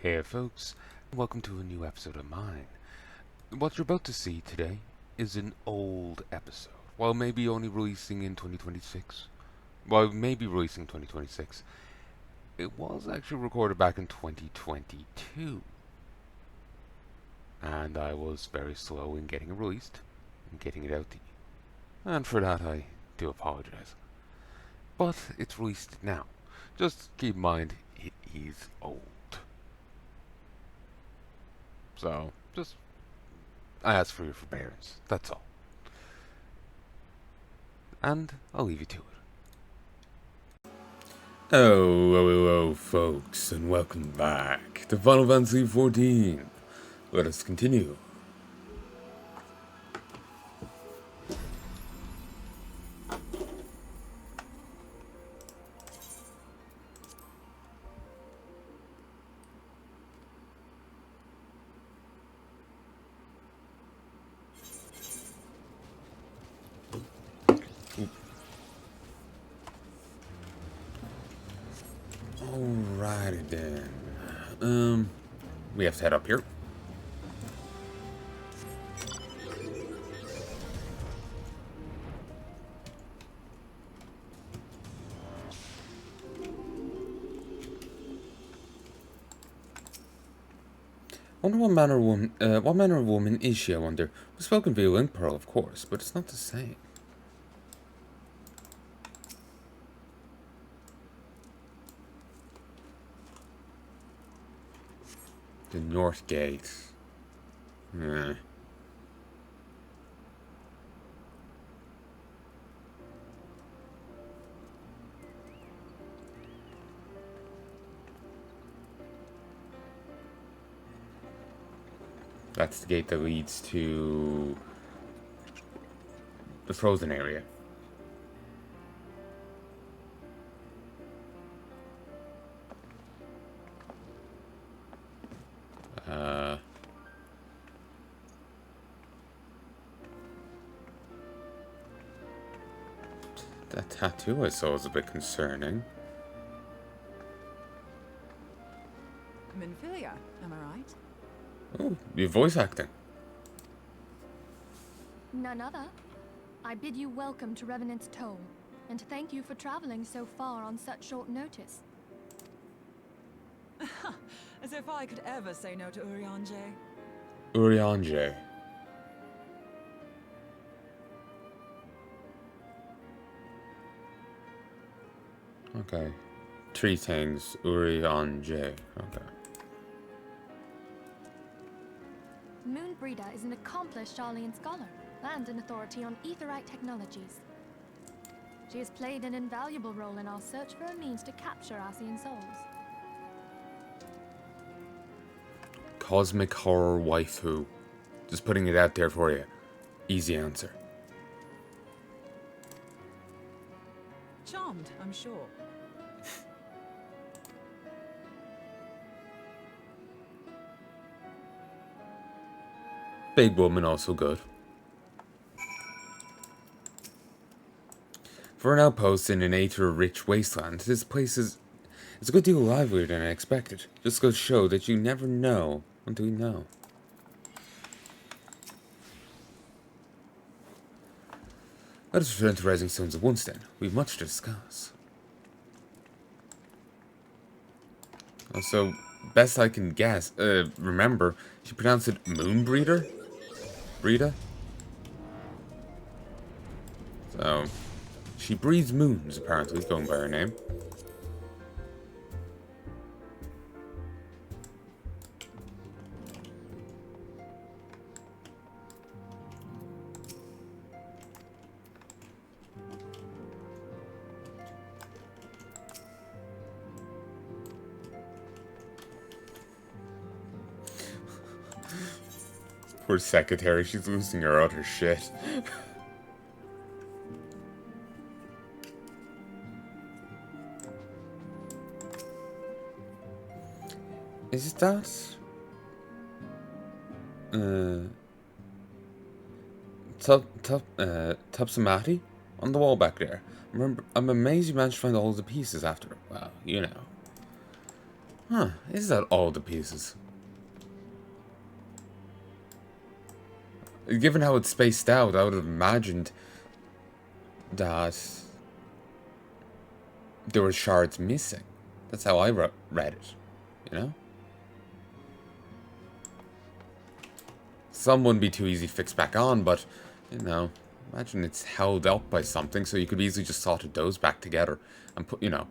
Hey folks, welcome to a new episode of mine. What you're about to see today is an old episode. While maybe only releasing in 2026, it was actually recorded back in 2022. And I was very slow in getting it released and getting it out to you. And for that I do apologize. But it's released now. Just keep in mind, he's old. So, I ask for your forbearance, that's all. And I'll leave you to it. Oh, folks, and welcome back to Final Fantasy XIV. Let us continue. Alrighty then. We have to head up here. I wonder what manner of woman is she, I wonder? We've spoken via Link Pearl, of course, but it's not the same. The North Gate. That's the gate that leads to the frozen area. That tattoo I saw was a bit concerning. I'm in Heya, am I right? Oh, your voice acting. None other. I bid you welcome to Revenant's Toll, and thank you for traveling so far on such short notice. As if I could ever say no to Urianger. Urianger. Okay. Three things. Urianger. Okay. Moonbreeder is an accomplished Charlian scholar and an authority on aetherite technologies. She has played an invaluable role in our search for a means to capture Ascian souls. Cosmic horror waifu. Just putting it out there for you. Easy answer. Charmed, I'm sure. Big woman, also good. For an outpost in an aether-rich wasteland, this place is a good deal livelier than I expected. Just goes to show that you never know until you know. Let us return to Rising Stones at once then. We have much to discuss. Also, best I can guess, remember, she pronounced it Moonbreeder? Breeda? So, she breeds moons, apparently, going by her name. Poor secretary, she's losing her utter shit. Is that Topsamati on the wall back there? Remember, I'm amazed you managed to find all the pieces after. Well, you know. Huh, is that all the pieces? Given how it's spaced out, I would have imagined that there were shards missing. That's how I read it, you know? Some wouldn't be too easy to fix back on, but, you know, imagine it's held up by something, so you could easily just soldered those back together and put, you know,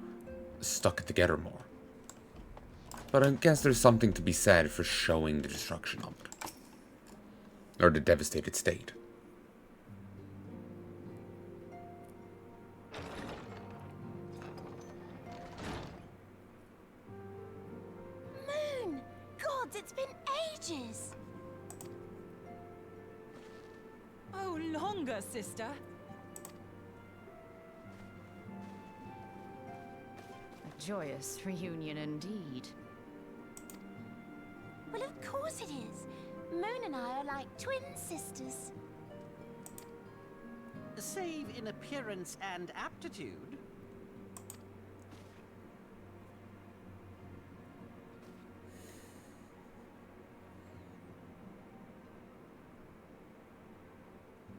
stuck it together more. But I guess there's something to be said for showing the destruction of it. Or the devastated state. Moon! Gods, it's been ages! Oh, longer, sister. A joyous reunion indeed. Well, of course it is. Moon and I are like twin sisters. Save in appearance and aptitude.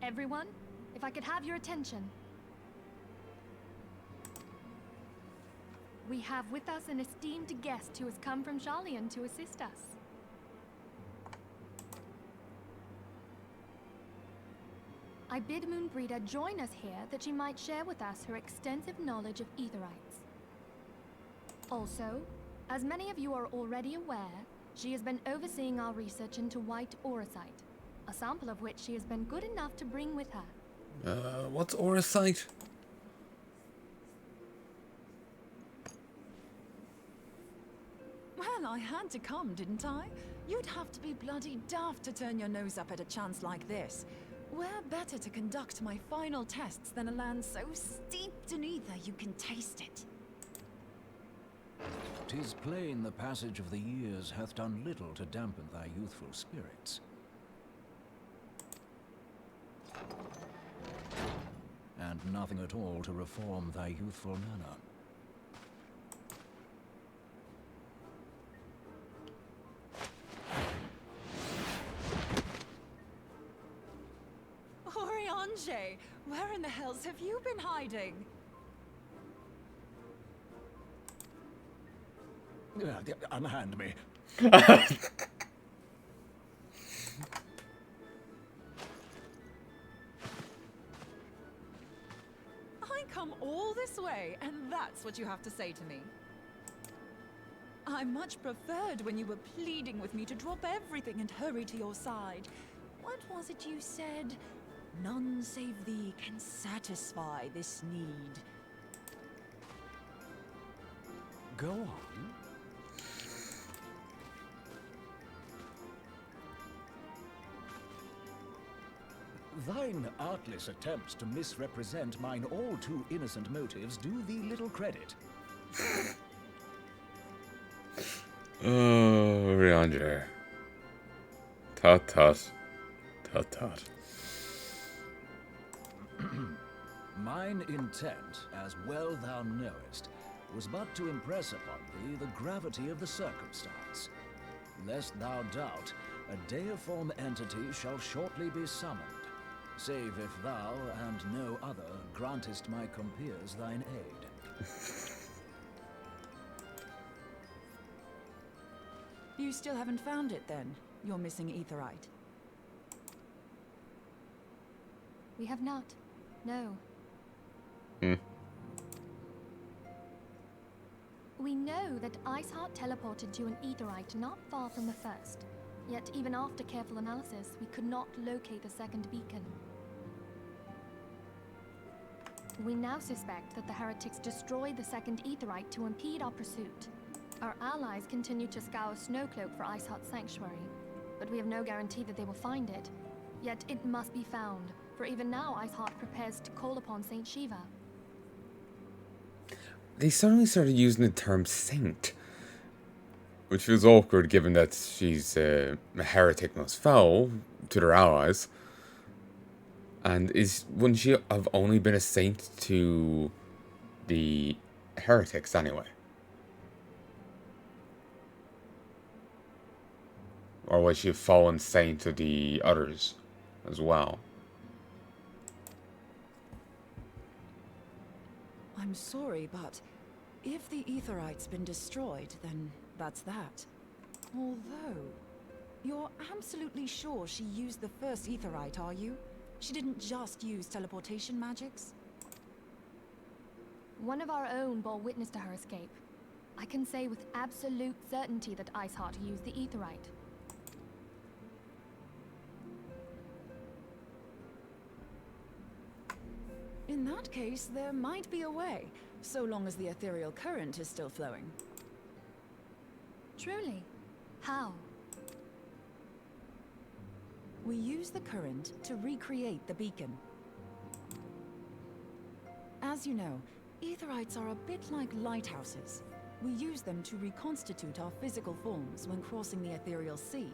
Everyone, if I could have your attention. We have with us an esteemed guest who has come from Sharlayan to assist us. I bid Moonbreeder join us here that she might share with us her extensive knowledge of Aetherites. Also, as many of you are already aware, she has been overseeing our research into white auracite, a sample of which she has been good enough to bring with her. What's auracite? Well, I had to come, didn't I? You'd have to be bloody daft to turn your nose up at a chance like this. Where better to conduct my final tests than a land so steeped in ether you can taste it? 'Tis plain the passage of the years hath done little to dampen thy youthful spirits. And nothing at all to reform thy youthful manner. Roaille, where in the hells have you been hiding? Unhand me. I come all this way, and that's what you have to say to me. I much preferred when you were pleading with me to drop everything and hurry to your side. What was it you said? None save thee can satisfy this need. Go on. Thine artless attempts to misrepresent mine all too innocent motives do thee little credit. Oh, Rianger. Tut tut. Tut tut. Mine intent, as well thou knowest, was but to impress upon thee the gravity of the circumstance. Lest thou doubt, a deiform entity shall shortly be summoned, save if thou, and no other, grantest my compeers thine aid. You still haven't found it, then? Your missing Aetherite? We have not. No. We know that Iceheart teleported to an Aetherite not far from the first. Yet even after careful analysis, we could not locate the second beacon. We now suspect that the heretics destroyed the second Aetherite to impede our pursuit. Our allies continue to scour Snowcloak for Iceheart's sanctuary, but we have no guarantee that they will find it. Yet it must be found, for even now Iceheart prepares to call upon Saint Shiva. They suddenly started using the term saint, which feels awkward given that she's a heretic most foul to their allies. And wouldn't she have only been a saint to the heretics anyway? Or was she a fallen saint to the others as well? I'm sorry, but if the Aetheryte's been destroyed, then that's that. Although, you're absolutely sure she used the first Aetherite, are you? She didn't just use teleportation magics? One of our own bore witness to her escape. I can say with absolute certainty that Iceheart used the Aetherite. In that case, there might be a way, so long as the ethereal current is still flowing. Truly? How? We use the current to recreate the beacon. As you know, Aetherites are a bit like lighthouses. We use them to reconstitute our physical forms when crossing the ethereal sea.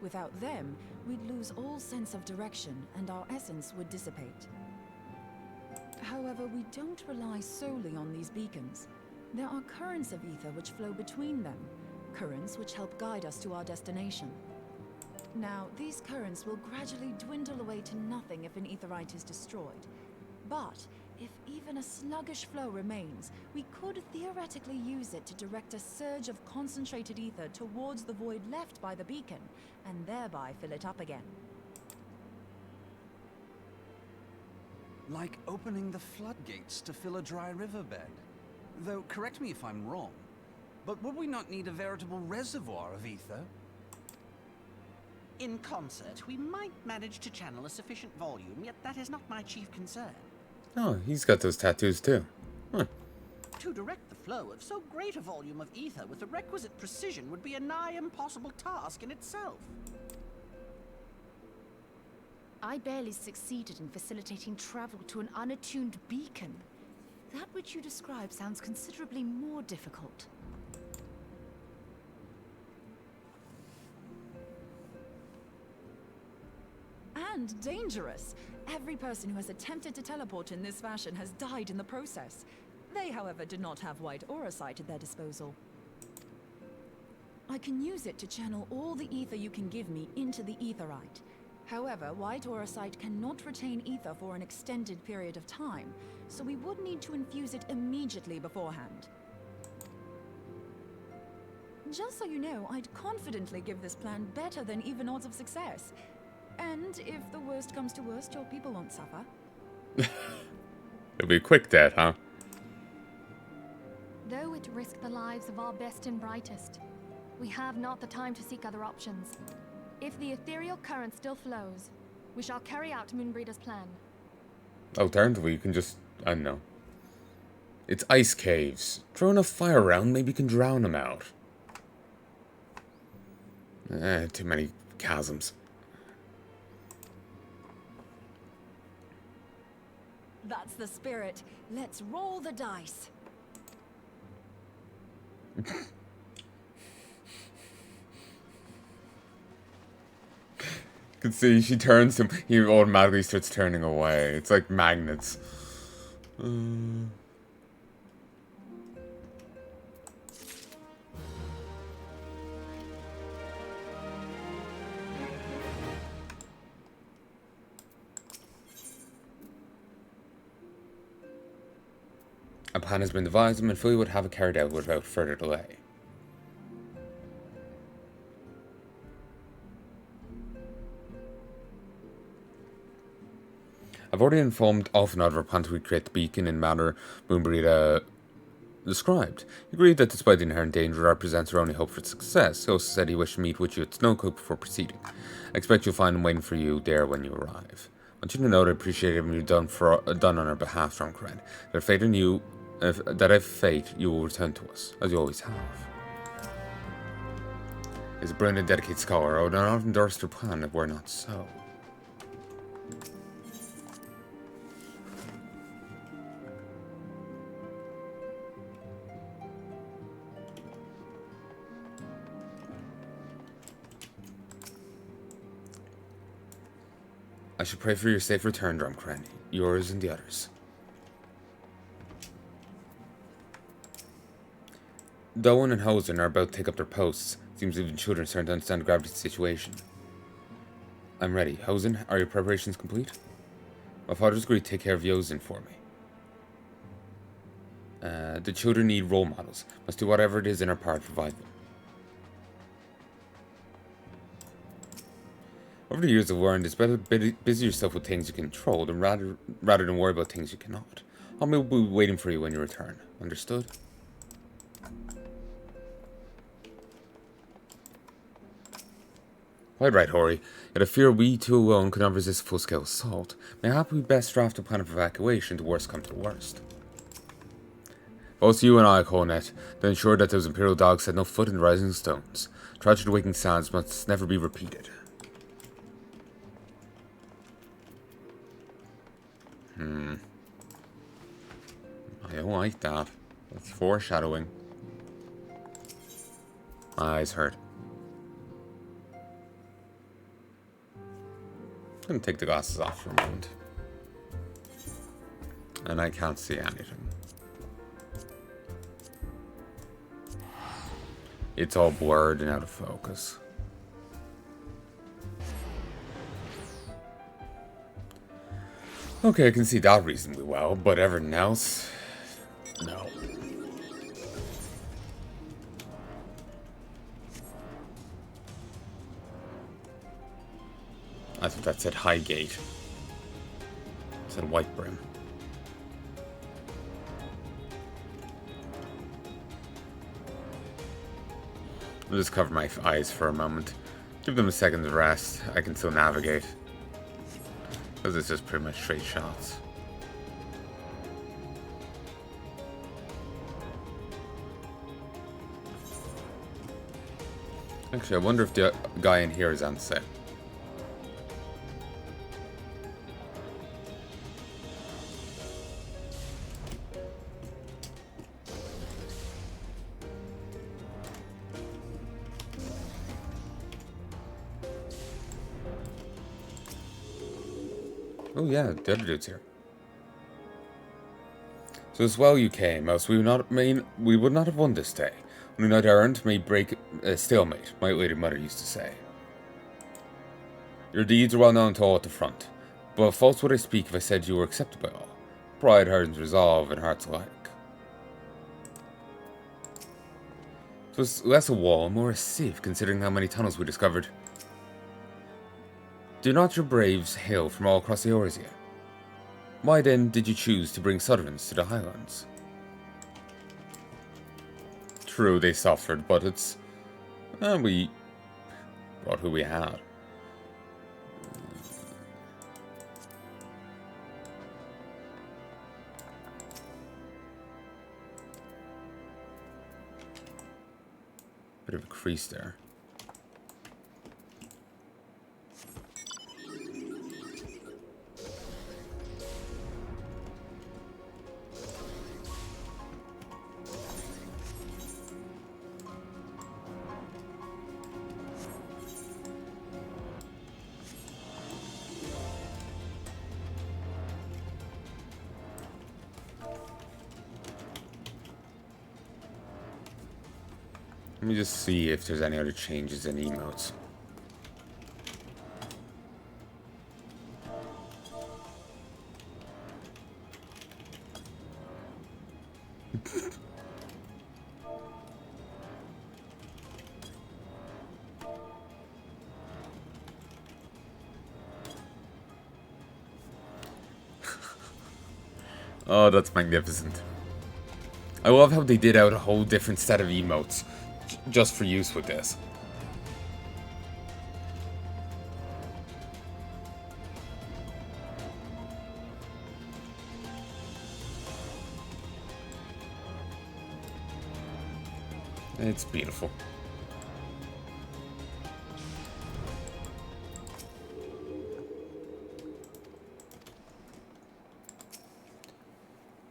Without them, we'd lose all sense of direction and our essence would dissipate. However, we don't rely solely on these beacons. There are currents of ether which flow between them, currents which help guide us to our destination. Now, these currents will gradually dwindle away to nothing if an Aetherite is destroyed. But if even a sluggish flow remains, we could theoretically use it to direct a surge of concentrated ether towards the void left by the beacon, and thereby fill it up again. Like opening the floodgates to fill a dry riverbed. Though, correct me if I'm wrong, but would we not need a veritable reservoir of ether? In concert, we might manage to channel a sufficient volume, yet that is not my chief concern. Oh, he's got those tattoos too. Huh. To direct the flow of so great a volume of ether with the requisite precision would be a nigh impossible task in itself. I barely succeeded in facilitating travel to an unattuned beacon. That which you describe sounds considerably more difficult. And dangerous. Every person who has attempted to teleport in this fashion has died in the process. They, however, did not have white aura sight at their disposal. I can use it to channel all the ether you can give me into the Aetherite. However, white aura sight cannot retain ether for an extended period of time, so we would need to infuse it immediately beforehand. Just so you know, I'd confidently give this plan better than even odds of success. And if the worst comes to worst, your people won't suffer. It'll be a quick death, huh? Though it risked the lives of our best and brightest, we have not the time to seek other options. If the ethereal current still flows, we shall carry out Moonbreeder's plan. Alternatively, you can just, I don't know. It's ice caves. Throw enough fire around, maybe you can drown them out. Too many chasms. That's the spirit. Let's roll the dice. You can see she turns him, he automatically starts turning away. It's like magnets. A plan has been devised and fully would have it carried out without further delay. I've already informed Alphanod of our plan to recreate the beacon in manner Moonbreeder described. He agreed that despite the inherent danger that represents our only hope for success, he also said he wished to meet with you at Snowcook before proceeding. I expect you'll find him waiting for you there when you arrive. I want you to know that I appreciate everything you've done on our behalf, Stromkred. That if fate, you will return to us, as you always have. He's a brilliant and dedicated scholar. I would not have endorsed your plan if it were not so. I should pray for your safe return, Drumcran. Yours and the others. Doan and Hosen are about to take up their posts. Seems even children are starting to understand the gravity of the situation. I'm ready. Hosen, are your preparations complete? My father's agreed to take care of Yosen for me. The children need role models. Must do whatever it is in our power to provide them. Over the years I've learned it's better to busy yourself with things you can control than rather than worry about things you cannot. I will be waiting for you when you return. Understood? Quite right, Roaille. Yet I fear we two alone could not resist a full-scale assault. Mayhap we best draft a plan of evacuation to worst come to the worst. Both you and I, Cornet, then ensure that those Imperial dogs set no foot in the Rising Stones. Tragedy waking sounds must never be repeated. I don't like that. That's foreshadowing. My eyes hurt. I'm gonna take the glasses off for a moment. And I can't see anything. It's all blurred and out of focus. Okay, I can see that reasonably well, but everything else? No. I thought that said Highgate. It said White Brim. I'll just cover my eyes for a moment. Give them a second to rest. I can still navigate. Because it's just pretty much straight shots. Actually, I wonder if the guy in here is on set. Oh yeah, the other dude's here. So as well you came, else we would not have won this day. Only night earned may break a stalemate, my lady mother used to say. Your deeds are well known to all at the front, but false would I speak if I said you were accepted by all. Pride hardens resolve and hearts alike. So it's less a wall, more a sieve, considering how many tunnels we discovered. Do not your braves hail from all across the Eorzea? Why then did you choose to bring Southrons to the Highlands? True, they suffered, but it's... we brought who we had. Bit of a crease there. Let me just see if there's any other changes in emotes. Oh, that's magnificent. I love how they did out a whole different set of emotes just for use with this. It's beautiful.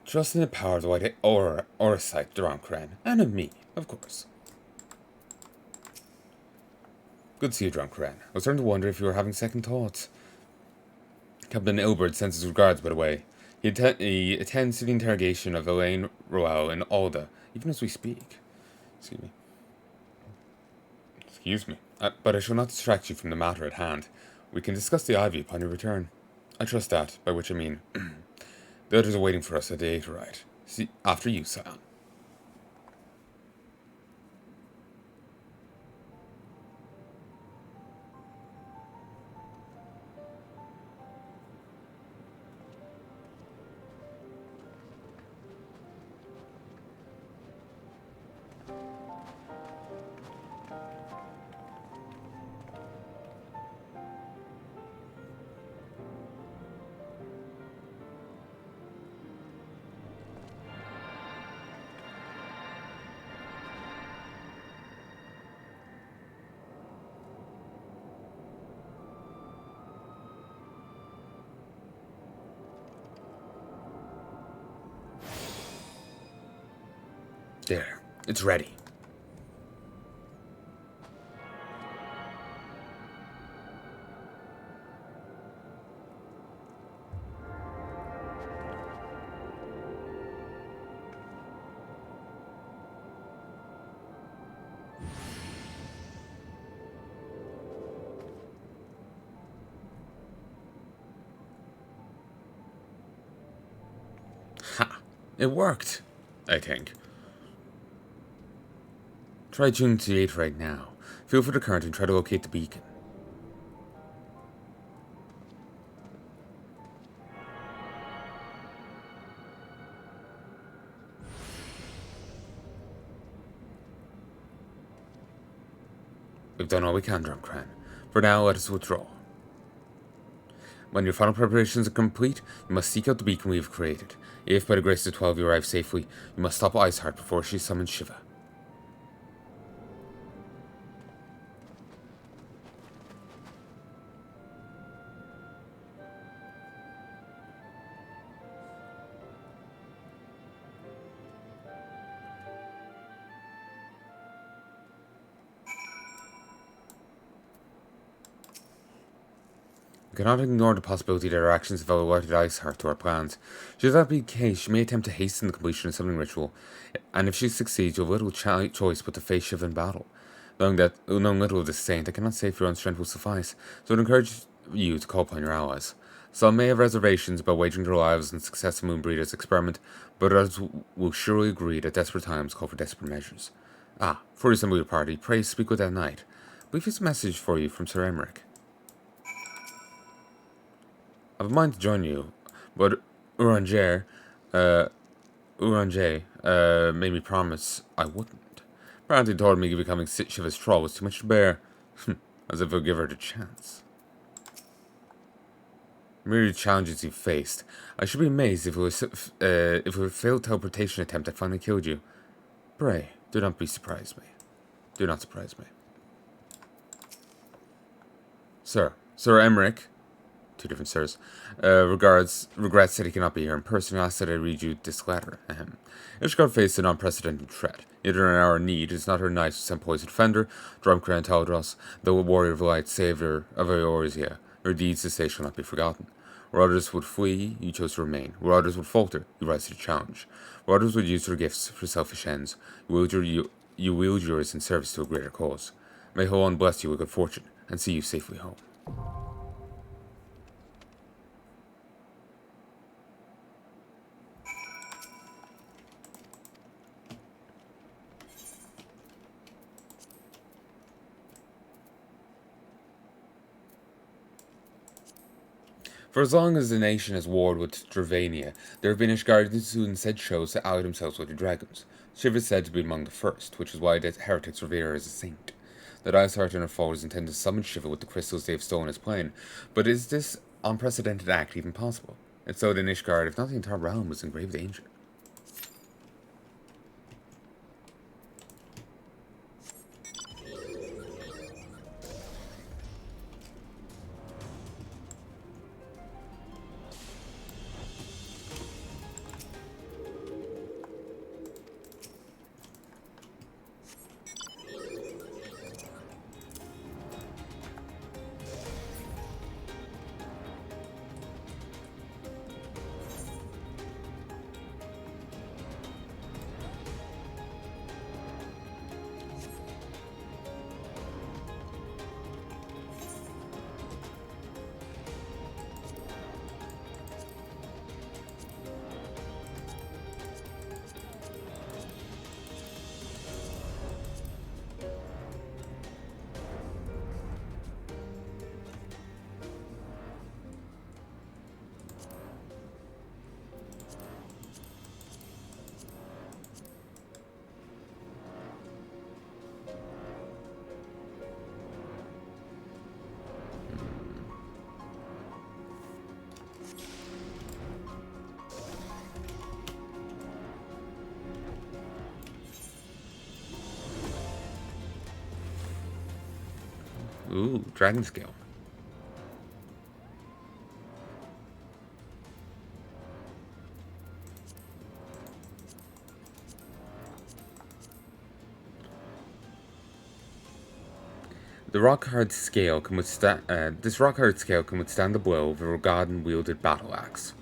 Trust in the power of the white Orsight, Dronkran, and of me, of course. Good to see you, Dronkran. I was starting to wonder if you were having second thoughts. Captain Ilbert sends his regards, by the way. He attends to the interrogation of Elaine, Roaille, and Alda, even as we speak. Excuse me. Excuse me. But I shall not distract you from the matter at hand. We can discuss the ivy upon your return. I trust that, by which I mean the others are waiting for us at the Aetheryte. See, after you, Scion. There. It's ready. Ha! It worked, I think. Try tuning to the Aetheryte now. Feel for the current and try to locate the beacon. We've done all we can, Drumcran. For now, let us withdraw. When your final preparations are complete, you must seek out the beacon we have created. If by the grace of the 12 you arrive safely, you must stop Iceheart before she summons Shiva. We cannot ignore the possibility that our actions have alerted Iceheart to our plans. Should that be the case, she may attempt to hasten the completion of summoning ritual, and if she succeeds, you have little choice but to face Shiva in battle. Knowing little of this saint, I cannot say if your own strength will suffice, so I would encourage you to call upon your allies. Some may have reservations about wagering their lives on the success of Moonbreeder's experiment, but others will surely agree that desperate times call for desperate measures. Ah, before you assemble your party, pray speak with that knight. I believe he has a message for you from Sir Emmerich. I have a mind to join you, but Uranger made me promise I wouldn't. Apparently told me becoming Shiva's troll was too much to bear, as if it would give her the chance. Merely the challenges you faced, I should be amazed if it was a failed teleportation attempt that finally killed you. Pray, do not surprise me. Do not surprise me. Sir Emmerich. Two different sirs. Regrets that he cannot be here in person. Asked that I read you this letter. Ishgard faced an unprecedented threat. Yet in our need, it is not her knight who sent poison defender, Drumcran and Taldros, though a warrior of light saved her of Eorzea. Her deeds this day shall not be forgotten. Where others would flee, you chose to remain. Where others would falter, you rise to the challenge. Where others would use their gifts for selfish ends, you wield yours in service to a greater cause. May Hoan bless you with good fortune, and see you safely home. For as long as the nation has warred with Dravania, there have been Ishgardans who instead chose to ally themselves with the dragons. Shiva is said to be among the first, which is why the heretics revere her as a saint. That Iceheart and her followers intend to summon Shiva with the crystals they have stolen as planned, but is this unprecedented act even possible? And so then Ishgard, if not the entire realm, was in grave danger. Ooh, dragon scale. The rock-hard scale can withstand. This rock-hard scale can withstand the blow of a Rogadan-wielded battle axe.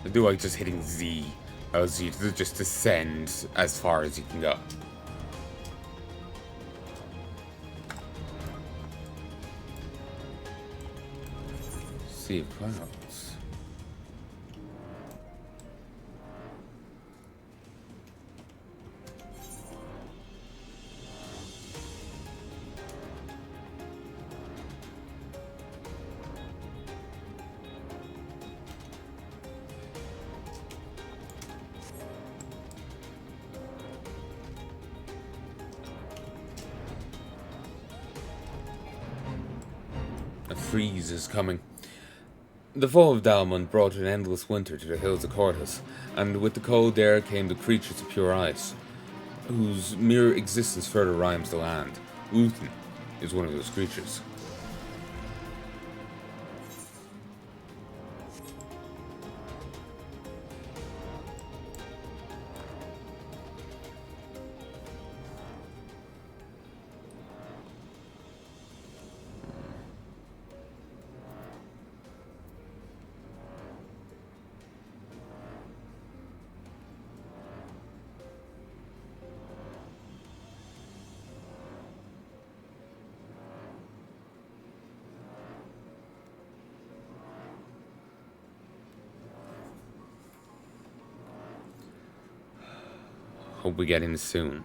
I do like just hitting Z as you just descend as far as you can go. Sea of Clouds. A freeze is coming. The fall of Dalmund brought an endless winter to the hills of Cortus, and with the cold air came the creatures of pure ice, whose mere existence further rhymes the land. Uthin is one of those creatures. Hope we get in soon.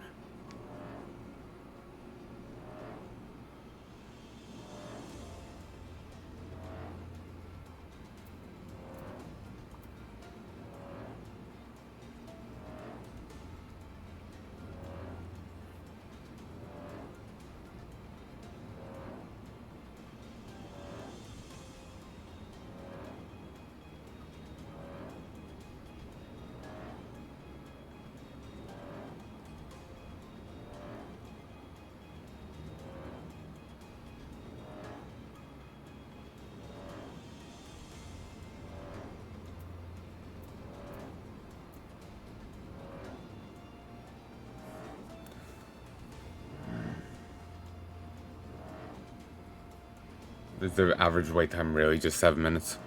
Is the average wait time really just 7 minutes?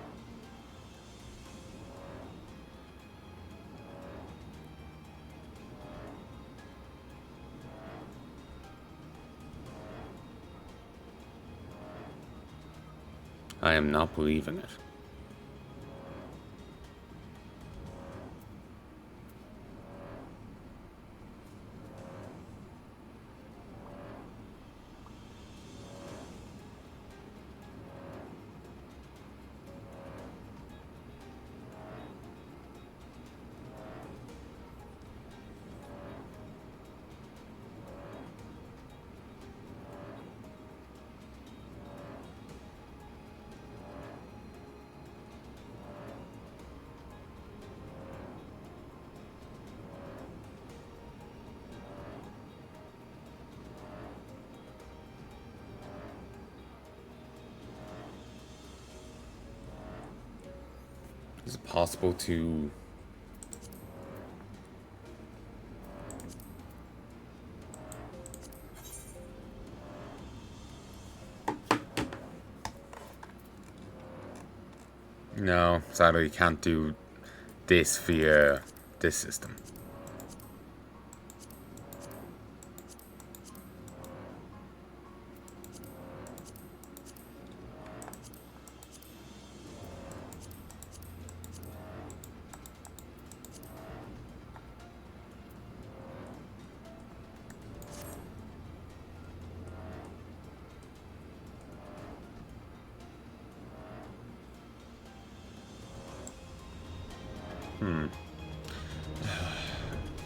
I am not believing it. Is it possible to... No, sadly you can't do this via this system.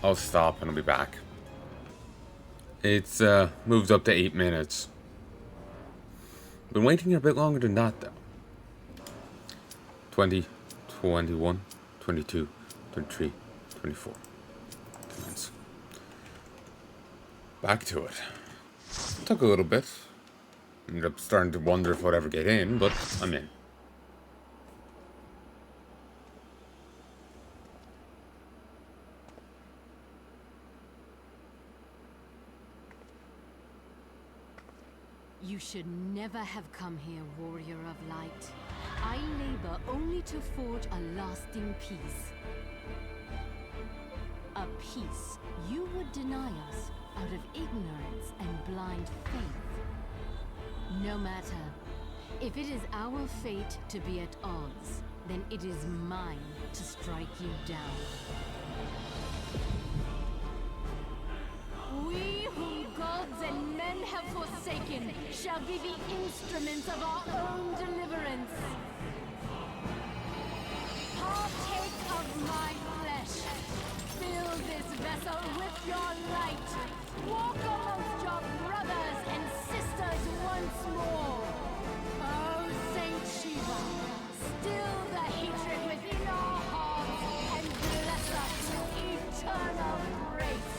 I'll stop and I'll be back. It's moved up to 8 minutes. Been waiting here a bit longer than that though. 20, 21, 22, 23, 24. 2 minutes. Back to it. Took a little bit. Ended up starting to wonder if I'd ever get in, but I'm in. You should never have come here, warrior of light. I labor only to forge a lasting peace. A peace you would deny us out of ignorance and blind faith. No matter. If it is our fate to be at odds, then it is mine to strike you down. We whom gods and men have forsaken shall be the instruments of our own deliverance. Partake of my flesh. Fill this vessel with your light. Walk amongst your brothers and sisters once more. Oh, Saint Shiva, still the hatred within our hearts and bless us with eternal grace.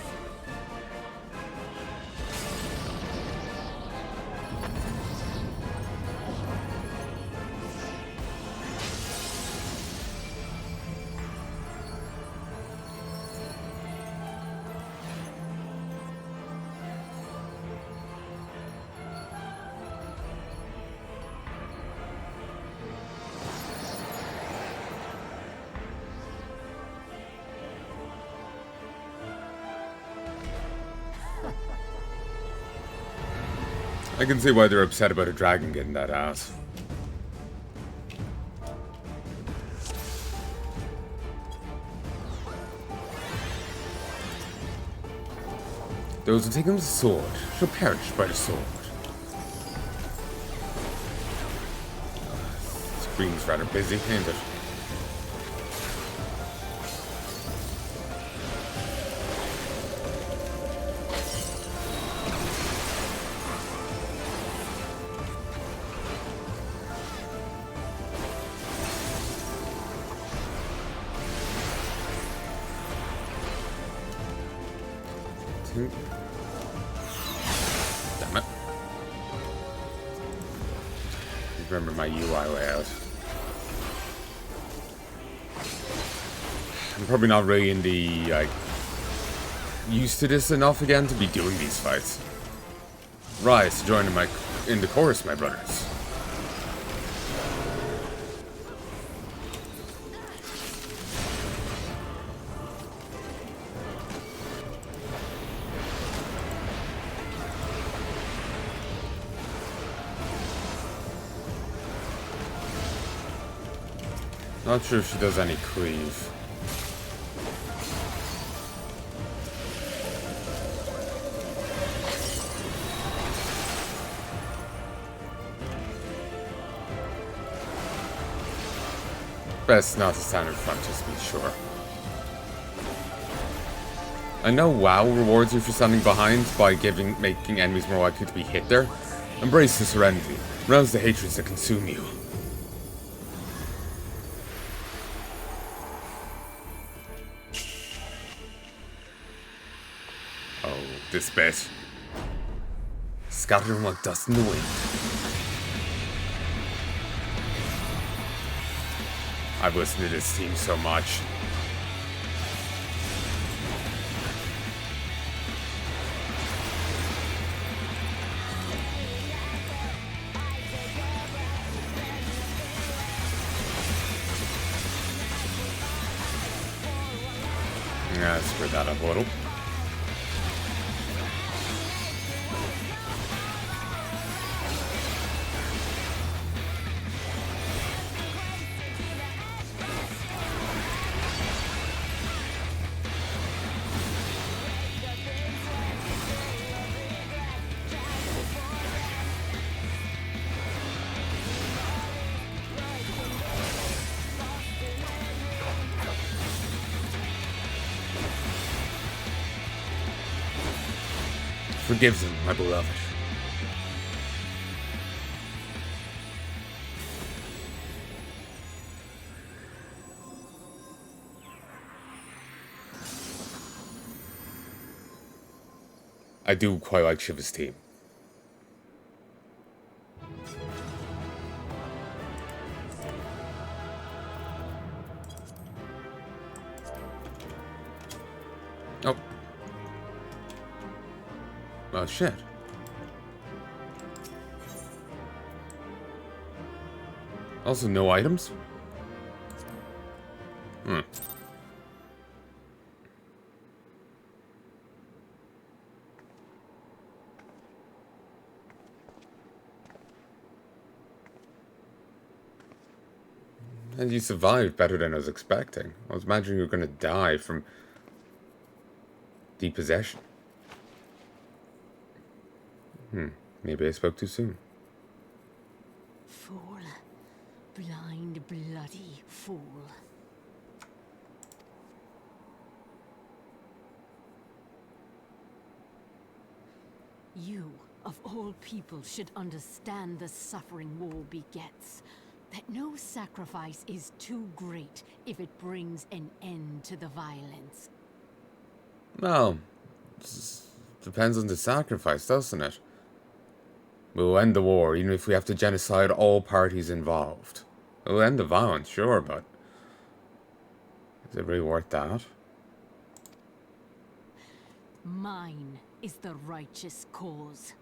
I can see why they're upset about a dragon getting that ass. Those who take him the sword shall perish by the sword. Screen's rather busy, ain't it? Damn it. Remember my UI layout. I'm probably not really in the, like, used to this enough again to be doing these fights. Rise to join in the chorus, my brothers. Not sure if she does any cleave. Best not to stand in front, just to be sure. I know WoW rewards you for standing behind by making enemies more likely to be hit there. Embrace the serenity. Rouse the hatreds that consume you. Oh, this bit. Scattering like dust in the wind. I've listened to this theme so much. Yeah, screw that up a little. Forgive them, my beloved. I do quite like Shiva's team. Oh. Oh shit. Also no items? Hmm. And you survived better than I was expecting. I was imagining you were going to die from depossession. Maybe I spoke too soon. Fool. Blind, bloody fool. You, of all people, should understand the suffering war begets. That no sacrifice is too great if it brings an end to the violence. Well, depends on the sacrifice, doesn't it? We'll end the war, even if we have to genocide all parties involved. We'll end the violence, sure, but is it really worth that? Mine is the righteous cause.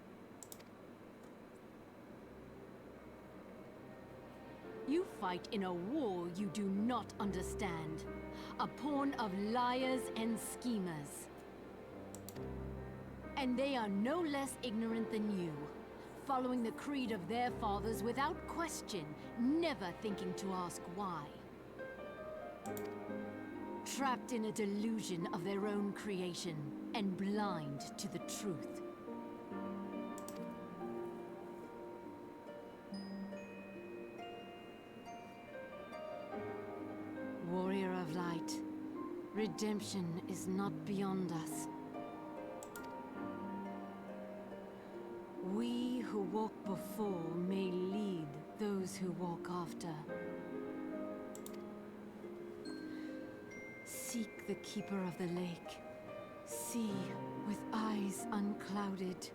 You fight in a war you do not understand. A pawn of liars and schemers. And they are no less ignorant than you. Following the creed of their fathers without question, never thinking to ask why. Trapped in a delusion of their own creation, and blind to the truth. Warrior of light, redemption is not beyond us. We who walk before may lead those who walk after. Seek the keeper of the lake. See with eyes unclouded.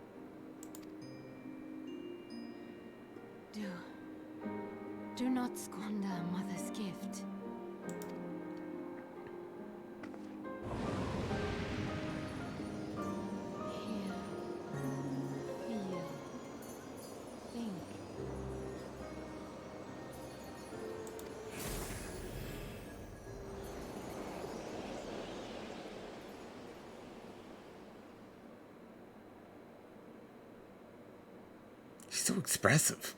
Do not squander a mother's gift. Heya. Think. He's so expressive.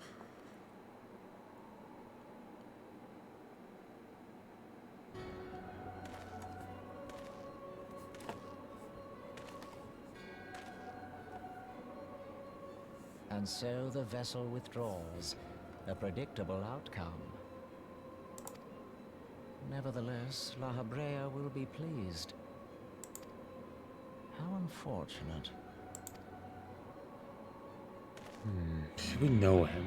And so the vessel withdraws, a predictable outcome. Nevertheless, La Habrea will be pleased. How unfortunate. Should we know him?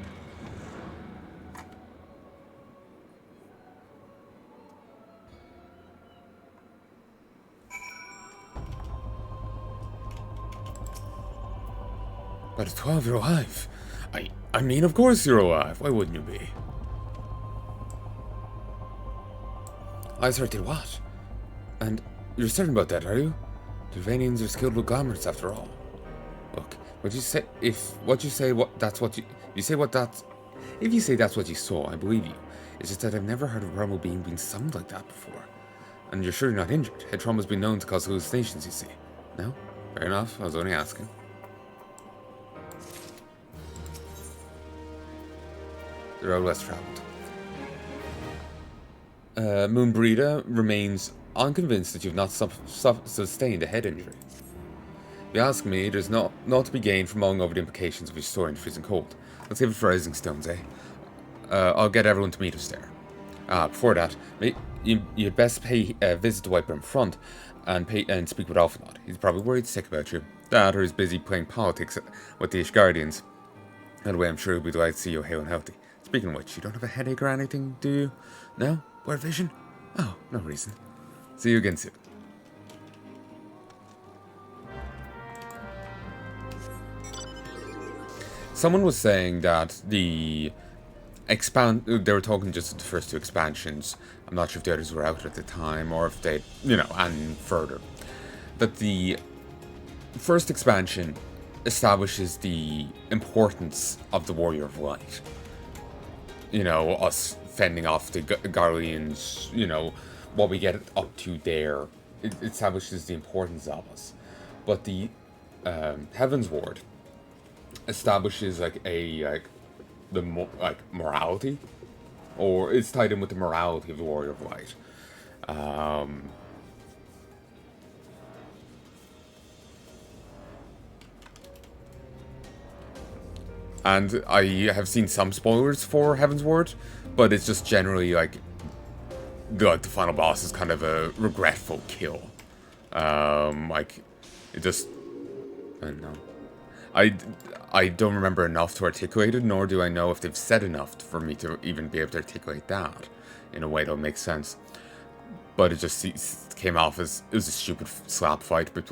But at 12 you're alive. I mean, of course you're alive. Why wouldn't you be? Izar did what? And you're certain about that, are you? Dervanians are skilled with glamours after all. Look, what you say if what you say what that's what you say what that's if you say that's what you saw, I believe you. It's just that I've never heard of a primal being being summoned like that before. And you're sure you're not injured. Head trauma's been known to cause hallucinations, you see. No? Fair enough, I was only asking. The road less traveled. Moonbreeder remains unconvinced that you've not sustained a head injury. If you ask me, there's not to be gained from mulling over the implications of your story in freezing cold. Let's give it for Rising Stones, eh? I'll get everyone to meet us there. Before that, you'd best pay a visit to Whiteburn Front and speak with Alphanot. He's probably worried sick about you. That or he's busy playing politics with the Ishgardians. Anyway, I'm sure he'll be delighted to see you hale and healthy. Speaking of which, you don't have a headache or anything, do you? No? Blurred vision? Oh, no reason. See you again soon. Someone was saying that they were talking just the first two expansions. I'm not sure if the others were out at the time or if they, and further. That the first expansion establishes the importance of the Warrior of Light. Us fending off the Garleans, what we get up to there. It establishes the importance of us. But the Heaven's Ward establishes morality, or it's tied in with the morality of the Warrior of Light. And I have seen some spoilers for Heaven's Ward, but it's just generally the final boss is kind of a regretful kill. It just, I don't know. I don't remember enough to articulate it, nor do I know if they've said enough for me to even be able to articulate that in a way that'll make sense. But it just came off as it was a stupid slap fight, but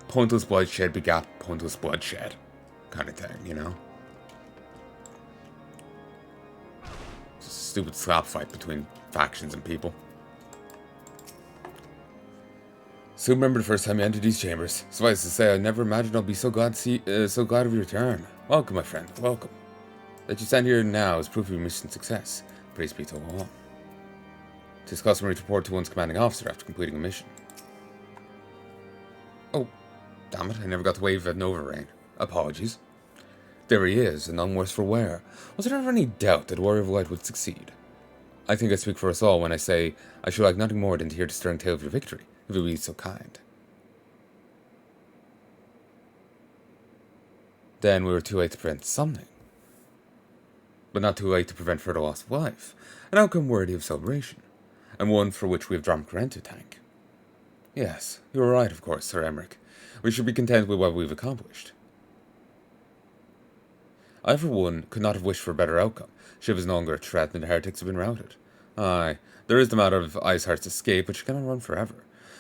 pointless bloodshed begat pointless bloodshed, kind of thing, Just a stupid slap fight between factions and people. So remember the first time you entered these chambers. Suffice to say, I never imagined I'll be so glad of your return. Welcome, my friend. Welcome. That you stand here now is proof of your mission's success. Praise be to Allah. It is customary to report to one's commanding officer after completing a mission. Oh, damn it! I never got to wave at Nova Rain. Apologies. There he is, and none worse for wear. Was there ever any doubt that Warrior of Light would succeed? I think I speak for us all when I say I should like nothing more than to hear the stirring tale of your victory. If it be so kind. Then we were too late to prevent something. But not too late to prevent further loss of life. An outcome worthy of celebration. And one for which we have drawn Karen to thank. Yes, you are right, of course, Sir Emmerich. We should be content with what we've accomplished. I, for one, could not have wished for a better outcome. Shiva is no longer a threat and the heretics have been routed. Aye, there is the matter of Iceheart's escape, but she cannot run forever.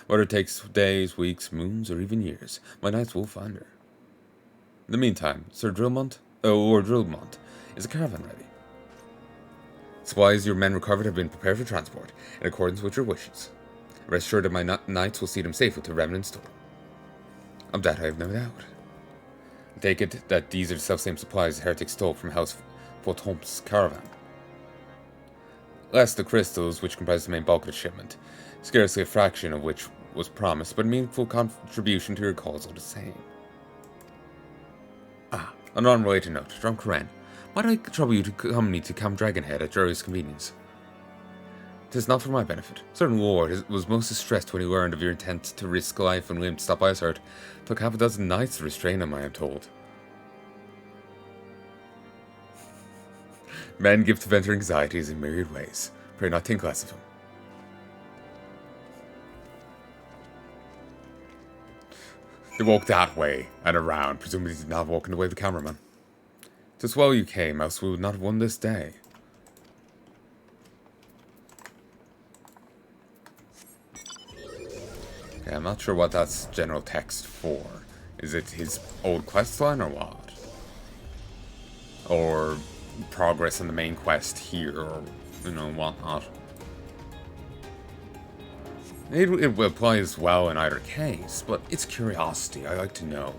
Whether it takes days, weeks, moons, or even years, my knights will find her. In the meantime, Sir Drillmont, is a caravan ready. Supplies your men recovered have been prepared for transport, in accordance with your wishes. Rest assured that my knights will see them safely to Remnant's door. Of that I have no doubt. I take it that these are the self-same supplies the heretics stole from House Photomp's caravan. Less the crystals, which comprise the main bulk of the shipment, scarcely a fraction of which was promised, but a meaningful contribution to your cause all the same. Ah, on an unrelated note, Drunk Karen, why do I trouble you to accompany to Camp Dragonhead at your earliest convenience? 'Tis not for my benefit. Certain Lord was most distressed when he learned of your intent to risk life and limb to stop Iceheart. Took half a dozen knights to restrain him, I am told. Men give to venture anxieties in myriad ways. Pray not think less of him. They walked that way and around, presumably did not walk in the way of the cameraman. 'Tis well you came, else we would not have won this day. Okay, I'm not sure what that's general text for. Is it his old quest line or what? Or progress on the main quest here, or, whatnot. It applies well in either case, but it's curiosity. I like to know.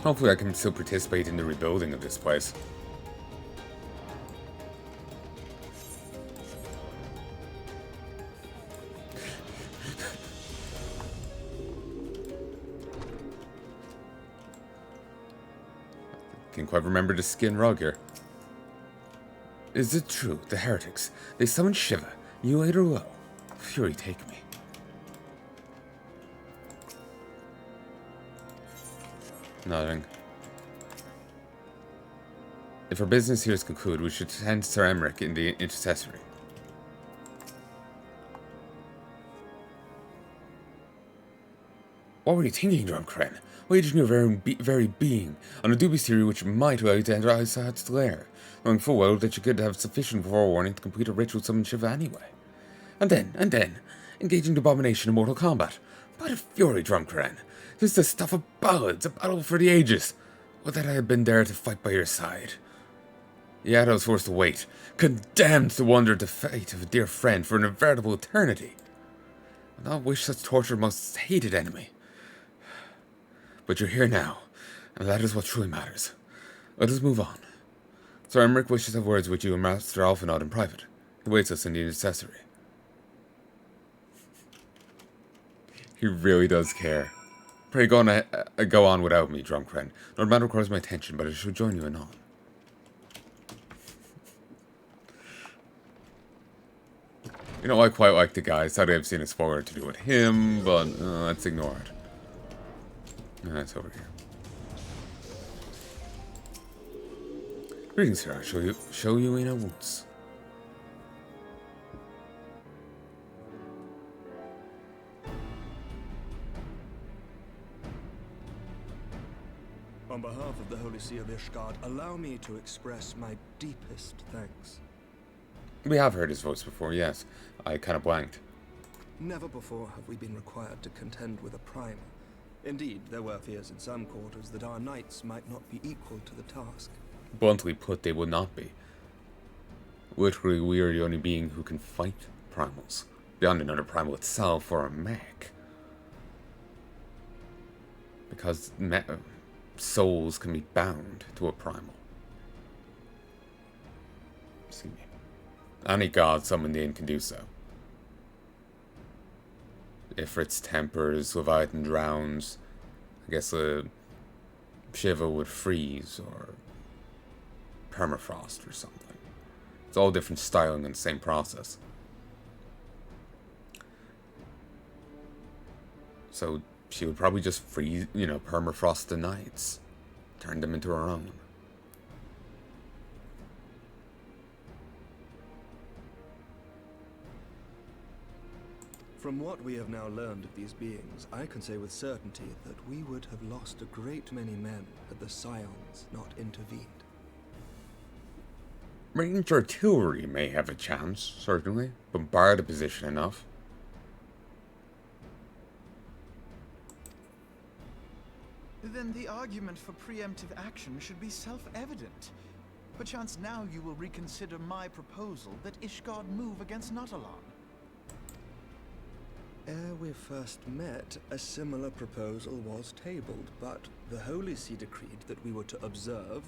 Hopefully I can still participate in the rebuilding of this place. Can't quite remember the skin rug here. Is it true, the heretics? They summoned Shiva. You laid her low. Fury take me. Nothing. If our business here is concluded, we should send Sir Emmerich in the intercessory. What were you thinking, Drumcren? Waging your very being on a dubious theory which might allow you to enter Isaac's lair, knowing full well that you could have sufficient forewarning to complete a ritual summon Shiva anyway. And then, engaging the abomination in mortal combat. By the fury, Drumcren, this is the stuff of ballads, a battle for the ages. Would that I had been there to fight by your side. Yet I was forced to wait, condemned to wander the fate of a dear friend for an inevitable eternity. I not wish such torture most hated enemy. But you're here now, and that is what truly matters. Let us move on. Sir Emmerich wishes to have words with you and Master Alphanod in private. He waits us in the intercessory. He really does care. Pray go on without me, Drumcren. No matter requires my attention, but I shall join you anon. You know, I quite like the guy. Sadly, I've seen a spoiler to do with him, but let's ignore it. And that's over here. Greetings, sir. I'll show you in a woods. On behalf of the Holy See of Ishgard, allow me to express my deepest thanks. We have heard his voice before, yes. I kind of blanked. Never before have we been required to contend with a primal. Indeed, there were fears in some quarters that our knights might not be equal to the task. Bluntly put, they would not be. Literally, we are the only being who can fight primals. Beyond another primal itself or a mech. Because souls can be bound to a primal. See me. Any god summoned in can do so. Ifrit's tempers, Leviathan drowns. I guess Shiva would freeze or permafrost or something. It's all different styling in the same process. So she would probably just freeze, permafrost the knights. Turn them into her own. From what we have now learned of these beings, I can say with certainty that we would have lost a great many men had the Scions not intervened. Range artillery may have a chance, certainly. Bombard a position enough. Then the argument for preemptive action should be self-evident. Perchance now you will reconsider my proposal that Ishgard move against Natalan. Ere we first met, a similar proposal was tabled, but the Holy See decreed that we were to observe,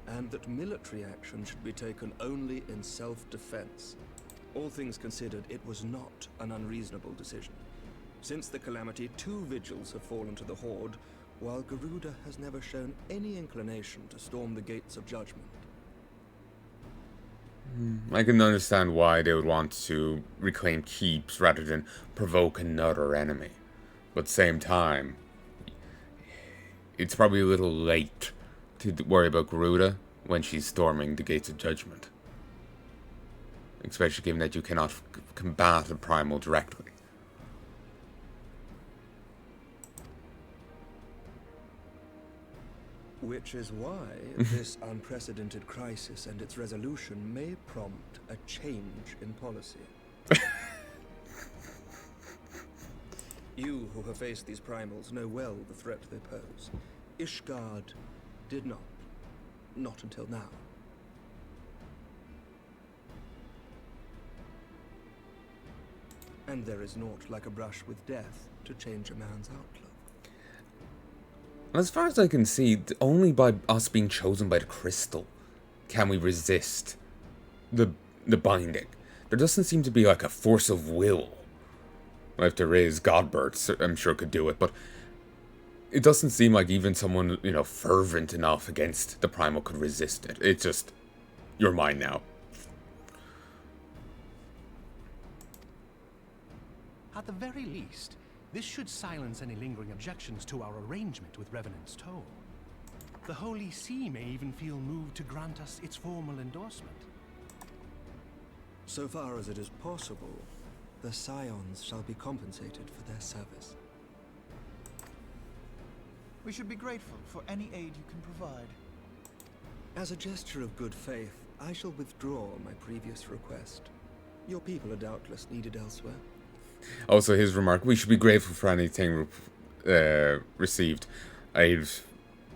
and that military action should be taken only in self-defense. All things considered, it was not an unreasonable decision. Since the calamity, 2 vigils have fallen to the Horde, while Garuda has never shown any inclination to storm the gates of judgment. I can understand why they would want to reclaim keeps rather than provoke another enemy. But at the same time, it's probably a little late to worry about Garuda when she's storming the gates of judgment. Especially given that you cannot combat a primal directly. Which is why this unprecedented crisis and its resolution may prompt a change in policy. You who have faced these primals know well the threat they pose. Ishgard did not. Not until now. And there is naught like a brush with death to change a man's outlook. As far as I can see, only by us being chosen by the crystal can we resist the binding. There doesn't seem to be like a force of will. If there is, Godbert, I'm sure could do it, but it doesn't seem like even someone, fervent enough against the primal could resist it. It's just, you're mine now. At the very least, this should silence any lingering objections to our arrangement with Revenant's Toll. The Holy See may even feel moved to grant us its formal endorsement. So far as it is possible, the Scions shall be compensated for their service. We should be grateful for any aid you can provide. As a gesture of good faith, I shall withdraw my previous request. Your people are doubtless needed elsewhere. Also, his remark, we should be grateful for anything received. Aid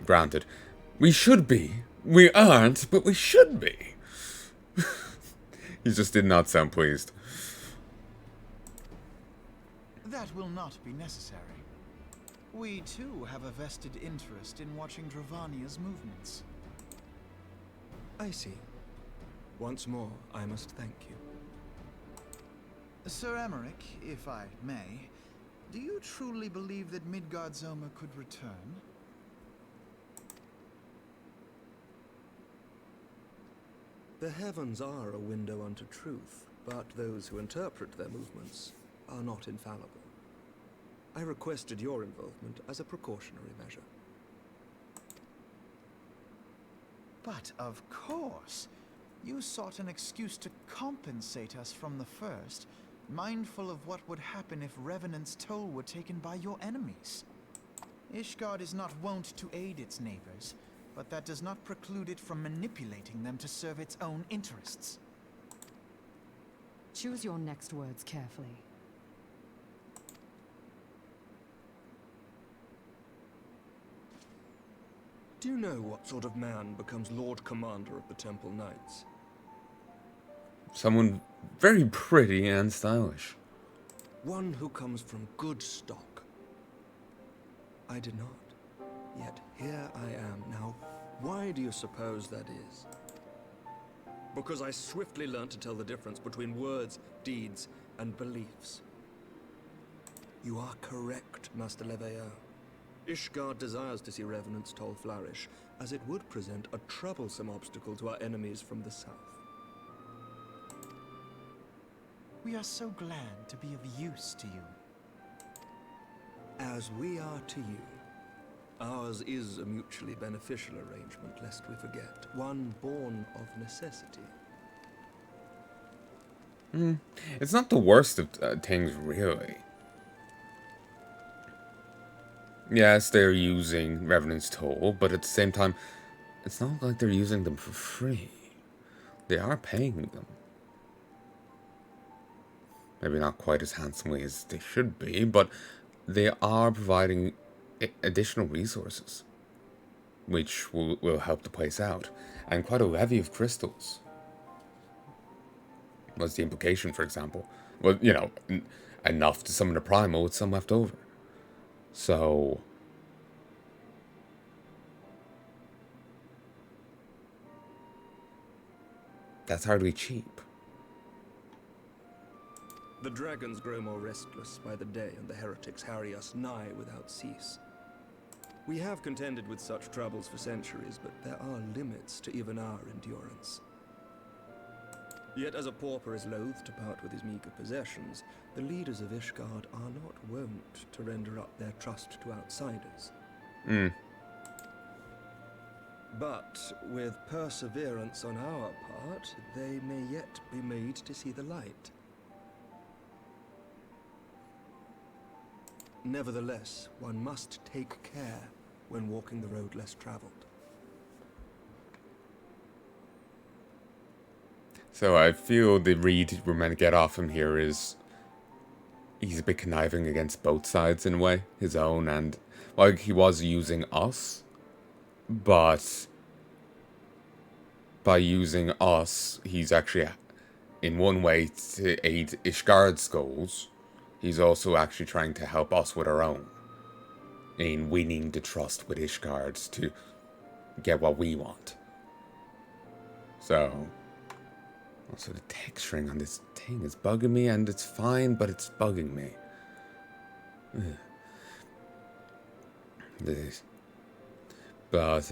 granted. We should be. We aren't, but we should be. He just did not sound pleased. That will not be necessary. We too have a vested interest in watching Dravania's movements. I see. Once more, I must thank you. Sir Emmerich, if I may, do you truly believe that Midgard's-Oma could return? The heavens are a window unto truth, but those who interpret their movements are not infallible. I requested your involvement as a precautionary measure. But of course, you sought an excuse to compensate us from the first, mindful of what would happen if Revenant's toll were taken by your enemies. Ishgard is not wont to aid its neighbors, but that does not preclude it from manipulating them to serve its own interests. Choose your next words carefully. Do you know what sort of man becomes Lord Commander of the Temple Knights? Someone very pretty and stylish. One who comes from good stock. I did not. Yet here I am now. Why do you suppose that is? Because I swiftly learned to tell the difference between words, deeds, and beliefs. You are correct, Master Leveilleur. Ishgard desires to see Revenant's toll flourish, as it would present a troublesome obstacle to our enemies from the south. We are so glad to be of use to you. As we are to you. Ours is a mutually beneficial arrangement, lest we forget. One born of necessity. It's not the worst of things, really. Yes, they're using Revenant's toll, but at the same time, it's not like they're using them for free. They are paying them. Maybe not quite as handsomely as they should be, but they are providing additional resources, which will help the place out. And quite a levy of crystals was the implication, for example. Well, you know, enough to summon a primal with some left over. So that's hardly cheap. The dragons grow more restless by the day, and the heretics harry us nigh without cease. We have contended with such troubles for centuries, but there are limits to even our endurance. Yet as a pauper is loath to part with his meager possessions, the leaders of Ishgard are not wont to render up their trust to outsiders. But with perseverance on our part, they may yet be made to see the light. Nevertheless, one must take care when walking the road less traveled. So I feel the read we're meant to get off him here is he's a bit conniving against both sides in a way, his own and, like, he was using us, but by using us, he's actually, in one way, to aid Ishgard's goals. He's also actually trying to help us with our own, in winning the trust with Ishgard to get what we want. So, also the texturing on this thing is bugging me, and it's fine, but it's bugging me. This. But,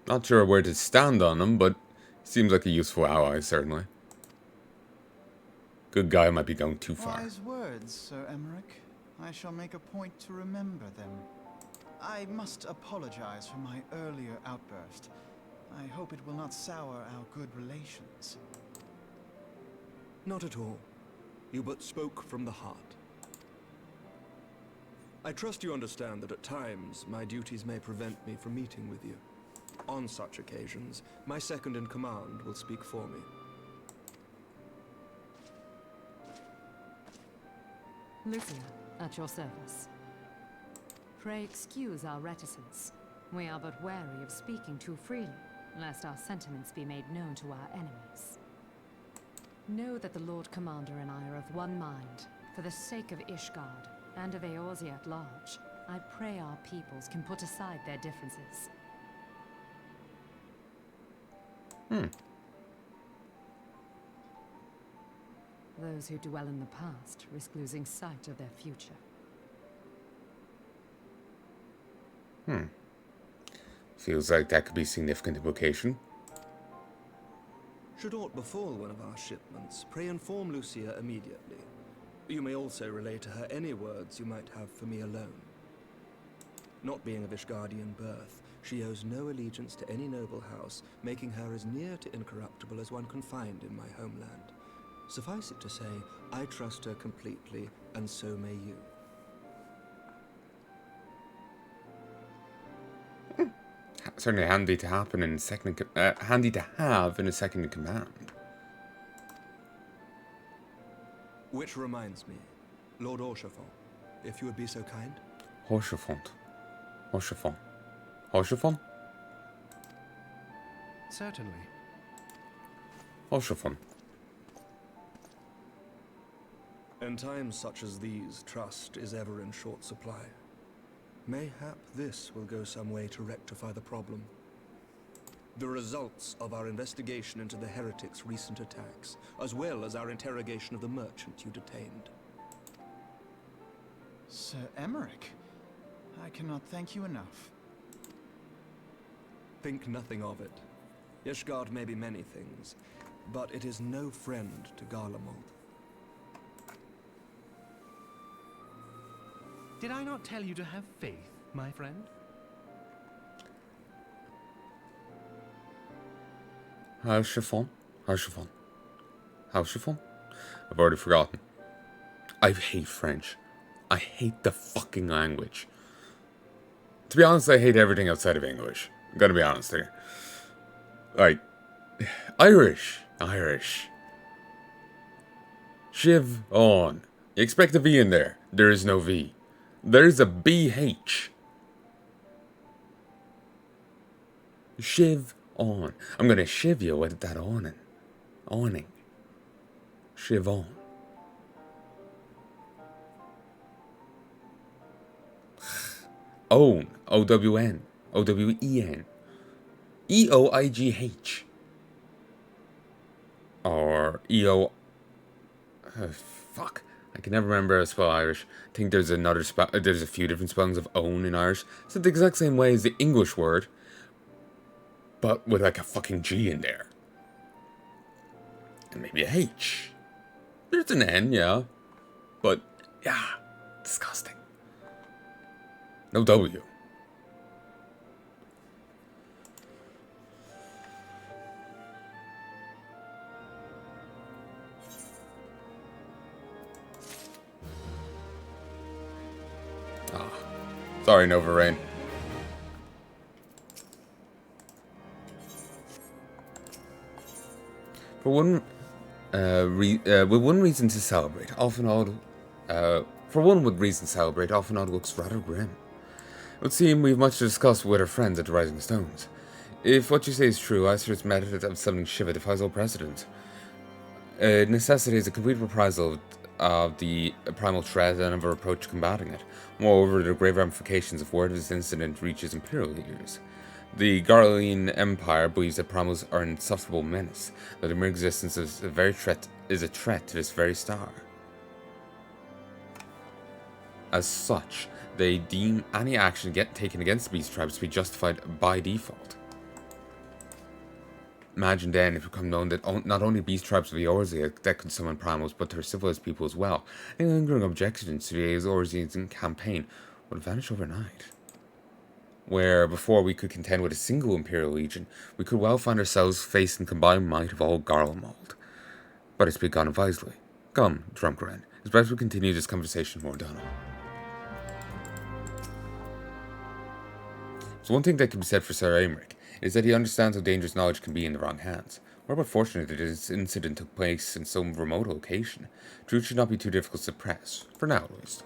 not sure where to stand on him, but Seems like a useful ally, certainly. Good guy might be going too far. Wise words, Sir Emmerich. I shall make a point to remember them. I must apologize for my earlier outburst. I hope it will not sour our good relations. Not at all. You but spoke from the heart. I trust you understand that at times my duties may prevent me from meeting with you. On such occasions, my second-in-command will speak for me. Lucia, at your service. Pray excuse our reticence. We are but wary of speaking too freely, lest our sentiments be made known to our enemies. Know that the Lord Commander and I are of one mind. For the sake of Ishgard, and of Eorzea at large, I pray our peoples can put aside their differences. Those who dwell in the past risk losing sight of their future. Feels like that could be significant implication. Should aught befall one of our shipments, pray inform Lucia immediately. You may also relay to her any words you might have for me alone. Not being of Ishgardian birth, she owes no allegiance to any noble house, making her as near to incorruptible as one can find in my homeland. Suffice it to say, I trust her completely, and so may you. Certainly handy to happen in handy to have in a second in command. Which reminds me, Lord Orchefort, if you would be so kind. Orchefort. Orchefort. Orchefort? Certainly. Orchefort. In times such as these, trust is ever in short supply. Mayhap this will go some way to rectify the problem. The results of our investigation into the heretics' recent attacks, as well as our interrogation of the merchant you detained. Sir Emmerich, I cannot thank you enough. Think nothing of it. Ishgard may be many things, but it is no friend to Garlemald. Did I not tell you to have faith, my friend? How's chiffon? How's chiffon? How's chiffon? I've already forgotten. I hate French. I hate the fucking language. To be honest, I hate everything outside of English. I'm gonna be honest here. Like, Irish. Shiv on. You expect a V in there. There is no V. There's a BH. Shiv on. I'm gonna shiv you with that awning. Shiv on. Own. O-W-N. O-W-E-N. E-O-I-G-H. Or E-O... fuck. I can never remember how to spell Irish. I think there's there's a few different spellings of own in Irish. It's the exact same way as the English word, but with like a fucking G in there. And maybe a H. There's an N, yeah. But, yeah, disgusting. No W. Sorry, Nova Rain. For one, with one reason to celebrate, often odd. For one with reason to celebrate, often odd looks rather grim. It would seem we've much to discuss with our friends at the Rising Stones. If what you say is true, Iser's method of summoning Shiva defies all precedent. It necessitates a complete reprisal of the primal threat and of our approach to combating it. Moreover, the grave ramifications of word of this incident reaches imperial leaders. The Garlean Empire believes that primals are an insufferable menace, that the mere existence of a threat to this very star. As such, they deem any action taken against the beast tribes to be justified by default. imagine then if it become known that not only beast tribes of Eorzea that could summon primals, but their civilized people as well. Any lingering objections to the Eorzean campaign would vanish overnight. Where before we could contend with a single Imperial Legion, we could well find ourselves facing the combined might of all Garlemald. But it's begun advisedly. Come, Drumkaren, it's best we continue this conversation more Donna. So one thing that can be said for Sir Aymeric is that he understands how dangerous knowledge can be in the wrong hands. We're but fortunate that this incident took place in some remote location. Truth should not be too difficult to suppress, for now at least.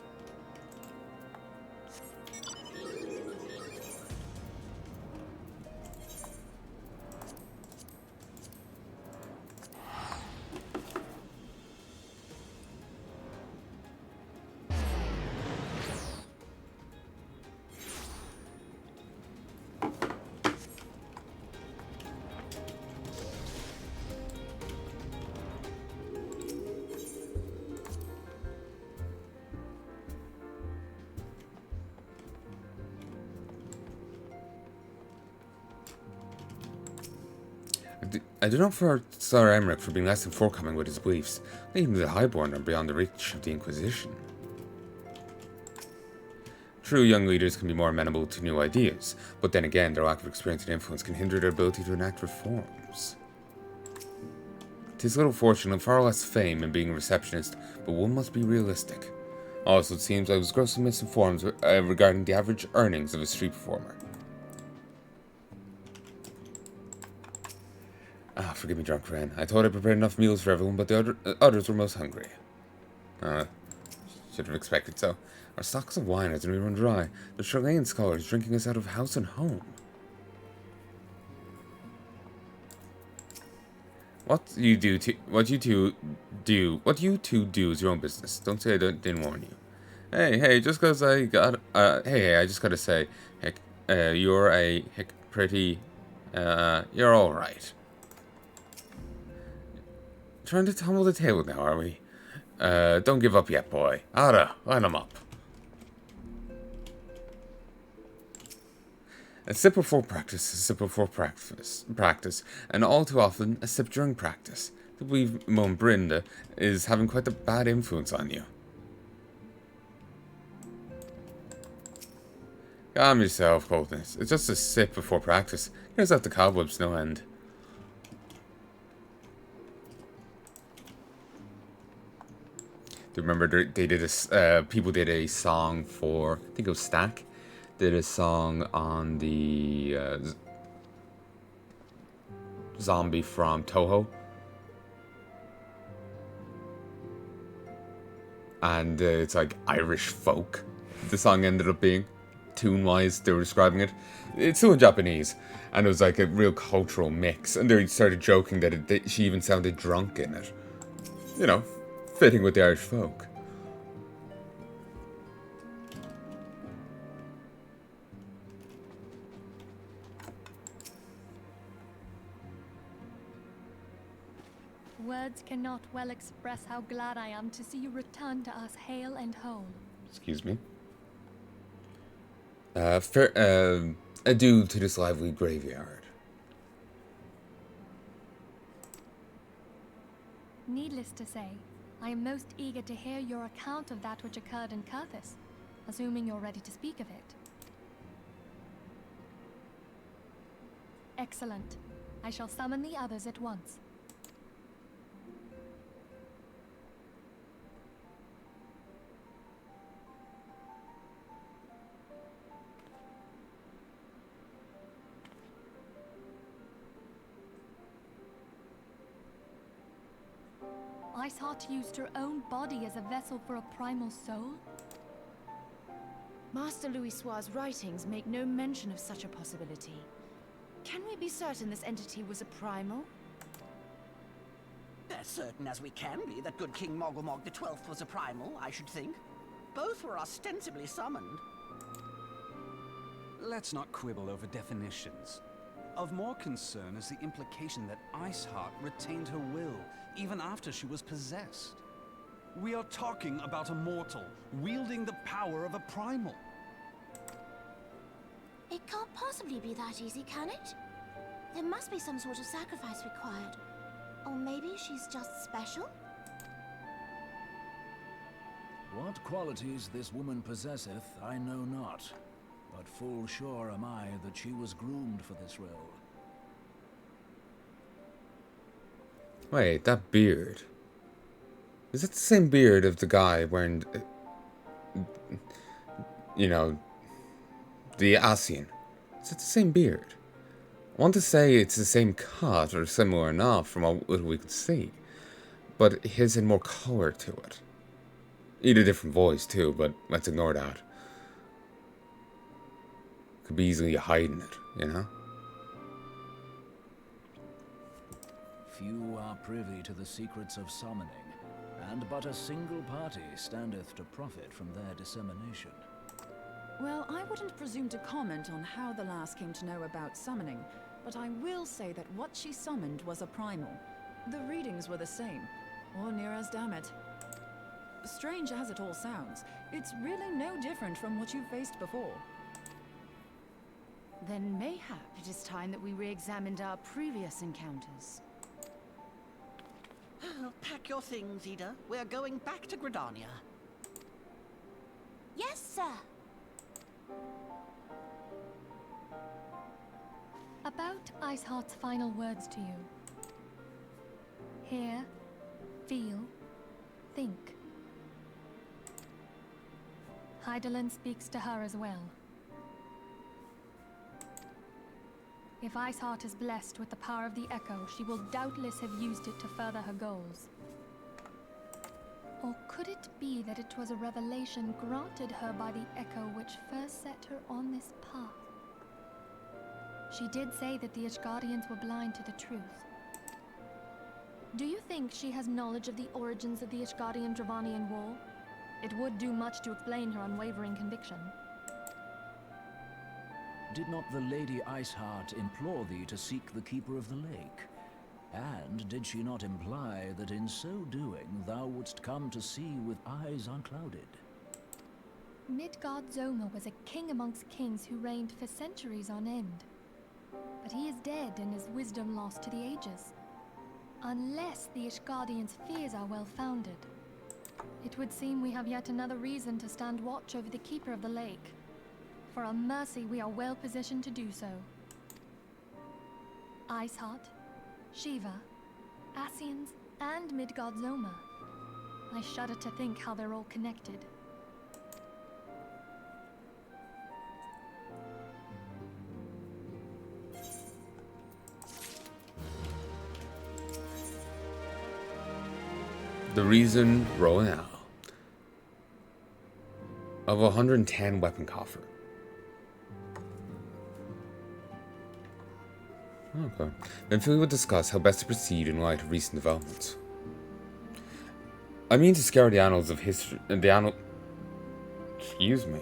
I do not fault Sir Aymeric for being less than forthcoming with his beliefs. Even the Highborn are beyond the reach of the Inquisition. True, young leaders can be more amenable to new ideas, but then again, their lack of experience and influence can hinder their ability to enact reforms. 'Tis little fortune and far less fame in being a receptionist, but one must be realistic. Also, it seems I was grossly misinformed regarding the average earnings of a street performer. Ah, forgive me, Drumkaren. I thought I prepared enough meals for everyone, but the others were most hungry. Should have expected so. Our stocks of wine are nearly run dry. The Chilean scholars drinking us out of house and home. What you two do is your own business. Don't say I didn't warn you. Hey, just cause I got, I just gotta say, heck, you're a pretty, you're alright. Trying to tumble the table now, are we? Don't give up yet, boy. Ada, line 'em up. A sip before practice, a sip before practice, and all too often, a sip during practice. I believe Mom Brenda is having quite a bad influence on you. Calm yourself, Coldness. It's just a sip before practice. Here's out the cobwebs no end. Do you remember they did a people did a song for, I think it was Stack, did a song on the zombie from Toho, and it's like Irish folk. The song ended up being, tune-wise, they were describing it. It's still in Japanese, and it was like a real cultural mix. And they started joking that she even sounded drunk in it. You know, fitting with the Irish folk. Words cannot well express how glad I am to see you return to us hale and whole. Excuse me. Adieu to this lively graveyard. Needless to say, I am most eager to hear your account of that which occurred in Kurthis, assuming you're ready to speak of it. Excellent. I shall summon the others at once. Iceheart used her own body as a vessel for a primal soul? Master Louisoix's writings make no mention of such a possibility. Can we be certain this entity was a primal? As certain as we can be that good King Mogulmog the 12th was a primal, I should think. Both were ostensibly summoned. Let's not quibble over definitions. Of more concern is the implication that Iceheart retained her will, even after she was possessed. We are talking about a mortal, wielding the power of a primal. It can't possibly be that easy, can it? There must be some sort of sacrifice required. Or maybe she's just special? What qualities this woman possesseth, I know not. But full sure am I that she was groomed for this role. Wait, that beard. Is it the same beard of the guy wearing, you know, the Asian? Is it the same beard? I want to say it's the same cut or similar enough from what we could see, but his had more color to it. He had a different voice too, but let's ignore that. Could be easily hiding it, you know? Few are privy to the secrets of summoning, and but a single party standeth to profit from their dissemination. Well, I wouldn't presume to comment on how the lass came to know about summoning, but I will say that what she summoned was a primal. The readings were the same, or near as damn it. Strange as it all sounds, it's really no different from what you've faced before. Then mayhap it is time that we re-examined our previous encounters. Pack your things, Ida. We're going back to Gridania. Yes, sir. About Iceheart's final words to you. Hear, feel, think. Hydaelyn speaks to her as well. If Iceheart is blessed with the power of the Echo, she will doubtless have used it to further her goals. Or could it be that it was a revelation granted her by the Echo which first set her on this path? She did say that the Ishgardians were blind to the truth. Do you think she has knowledge of the origins of the Ishgardian-Dravanian War? It would do much to explain her unwavering conviction. Did not the Lady Iceheart implore thee to seek the Keeper of the Lake? And did she not imply that in so doing thou wouldst come to see with eyes unclouded? Midgard-Zoma was a king amongst kings who reigned for centuries on end. But he is dead and his wisdom lost to the ages. Unless the Ishgardians' fears are well-founded. It would seem we have yet another reason to stand watch over the Keeper of the Lake. For a mercy, we are well positioned to do so. Iceheart, Shiva, Asians, and Midgard-Zoma. I shudder to think how they're all connected. The reason Roaille of 110 weapon coffer. Okay. Then Philly will discuss how best to proceed in light of recent developments. I mean to scour the annals of history. Excuse me.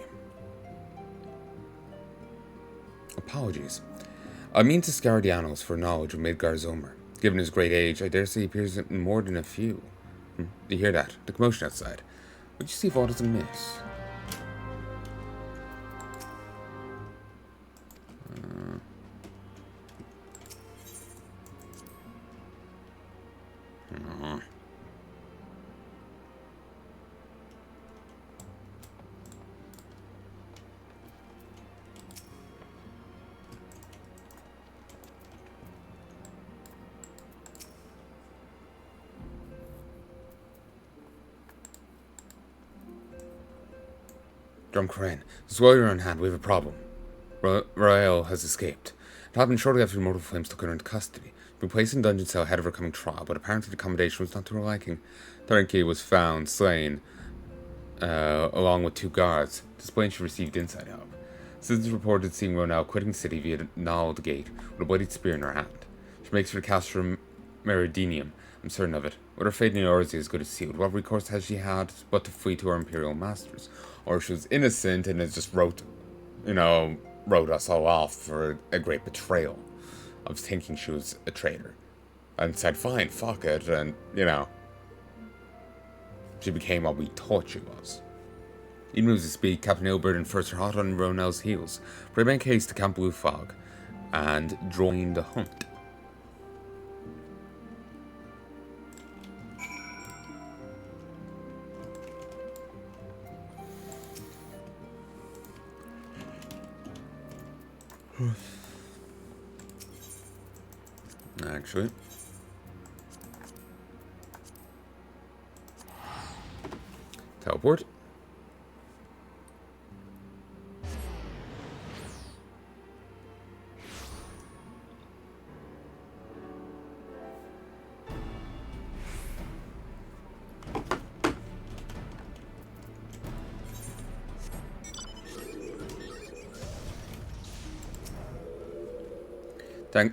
Apologies. I mean to scour the annals for knowledge of Midgard-Zoma. Given his great age, I dare say he appears in more than a few. Do you hear that? The commotion outside. Would you see if all is amiss? Drumcrane, Roaille on hand, we have a problem. Roaille has escaped. It happened shortly after Immortal Flames took her into custody. She'd been placed in a dungeon cell ahead of her coming trial, but apparently the accommodation was not to her liking. Turnkey was found slain, along with 2 guards, displaying she received inside help. Citizens reported seeing Roaille quitting the city via the gnarled gate, with a bloodied spear in her hand. She makes for the Castrum Meridinium, I'm certain of it. With her fate in Eorzea as good as sealed, what recourse has she had but to flee to her imperial masters? Or she was innocent and has just wrote us all off for a great betrayal of thinking she was a traitor. And said, fine, fuck it, and, she became what we thought she was. Even moves to speak, Captain Ilbert and First are hot on Roaille's heels. But I make haste to Camp Blue Fog. and join the hunt. Actually, teleport.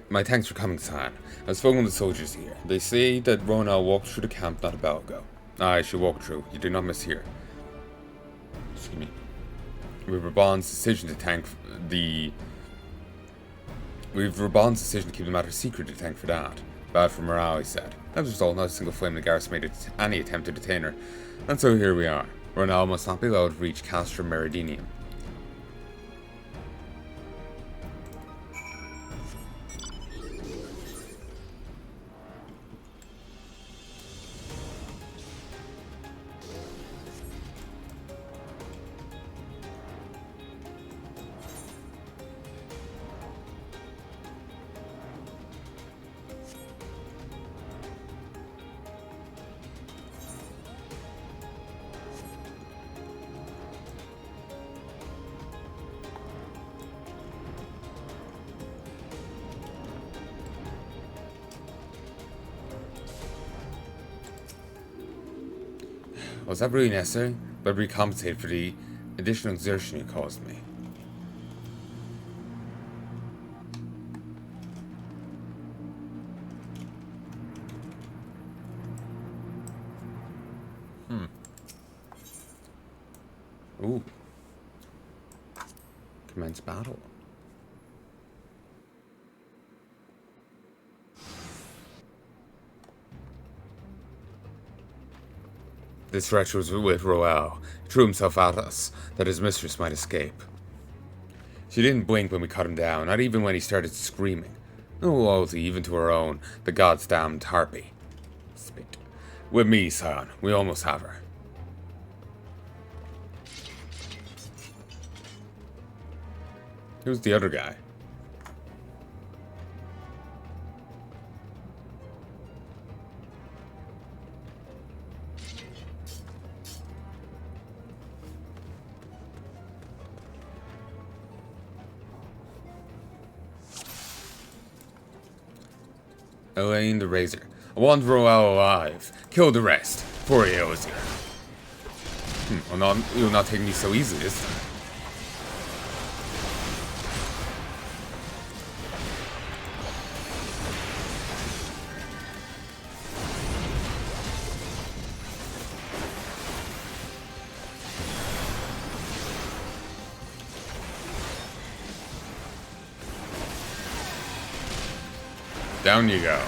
My thanks for coming, San. I've spoken with the soldiers here. They say that Roaille walked through the camp not a while ago. Aye, she walked through. You did not miss here. Excuse me. We've Raban's decision to keep the matter secret to thank for that. Bad for morale, he said. As a result, not a single flame in the garrison made any attempt to detain her. And so here we are. Roaille must not be allowed to reach Castrum Meridinium. Was that really necessary? But recompensate for the additional exertion you caused me. Ooh. Commence battle. This wretch was with Roaille. He threw himself at us, that his mistress might escape. She didn't blink when we cut him down, not even when he started screaming. No loyalty even to her own, the god's damned harpy. Spit. With me, Scion, we almost have her. Who's the other guy? Elaine the Razor. I want Roaille alive. Kill the rest. Before he owes you. You'll not take me so easily this time. Down you go.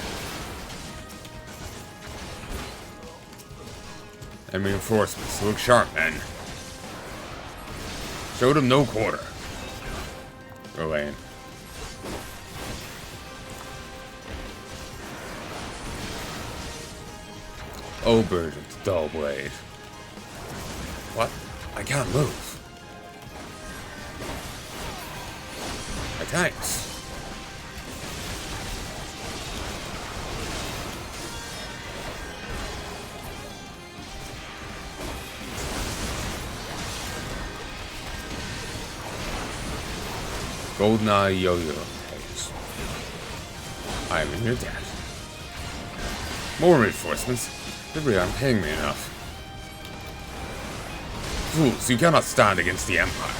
And reinforcements. Look sharp, men. Show them no quarter. Roaille. Oh, burdened, dull blade. What? I can't move. My thanks. Goldeneye yo-yo haze. I am in your debt. More reinforcements? They really aren't paying me enough. Fools, you cannot stand against the Empire.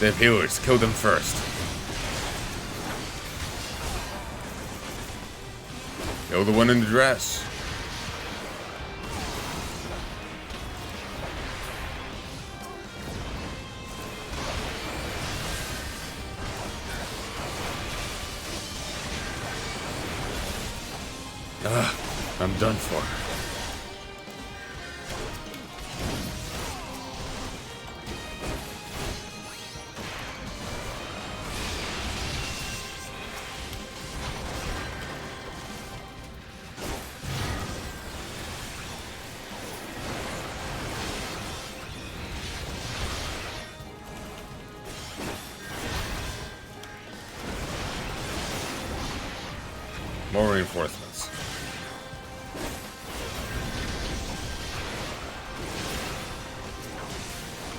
They have healers, kill them first. Kill the one in the dress. I'm done for. More reinforcements.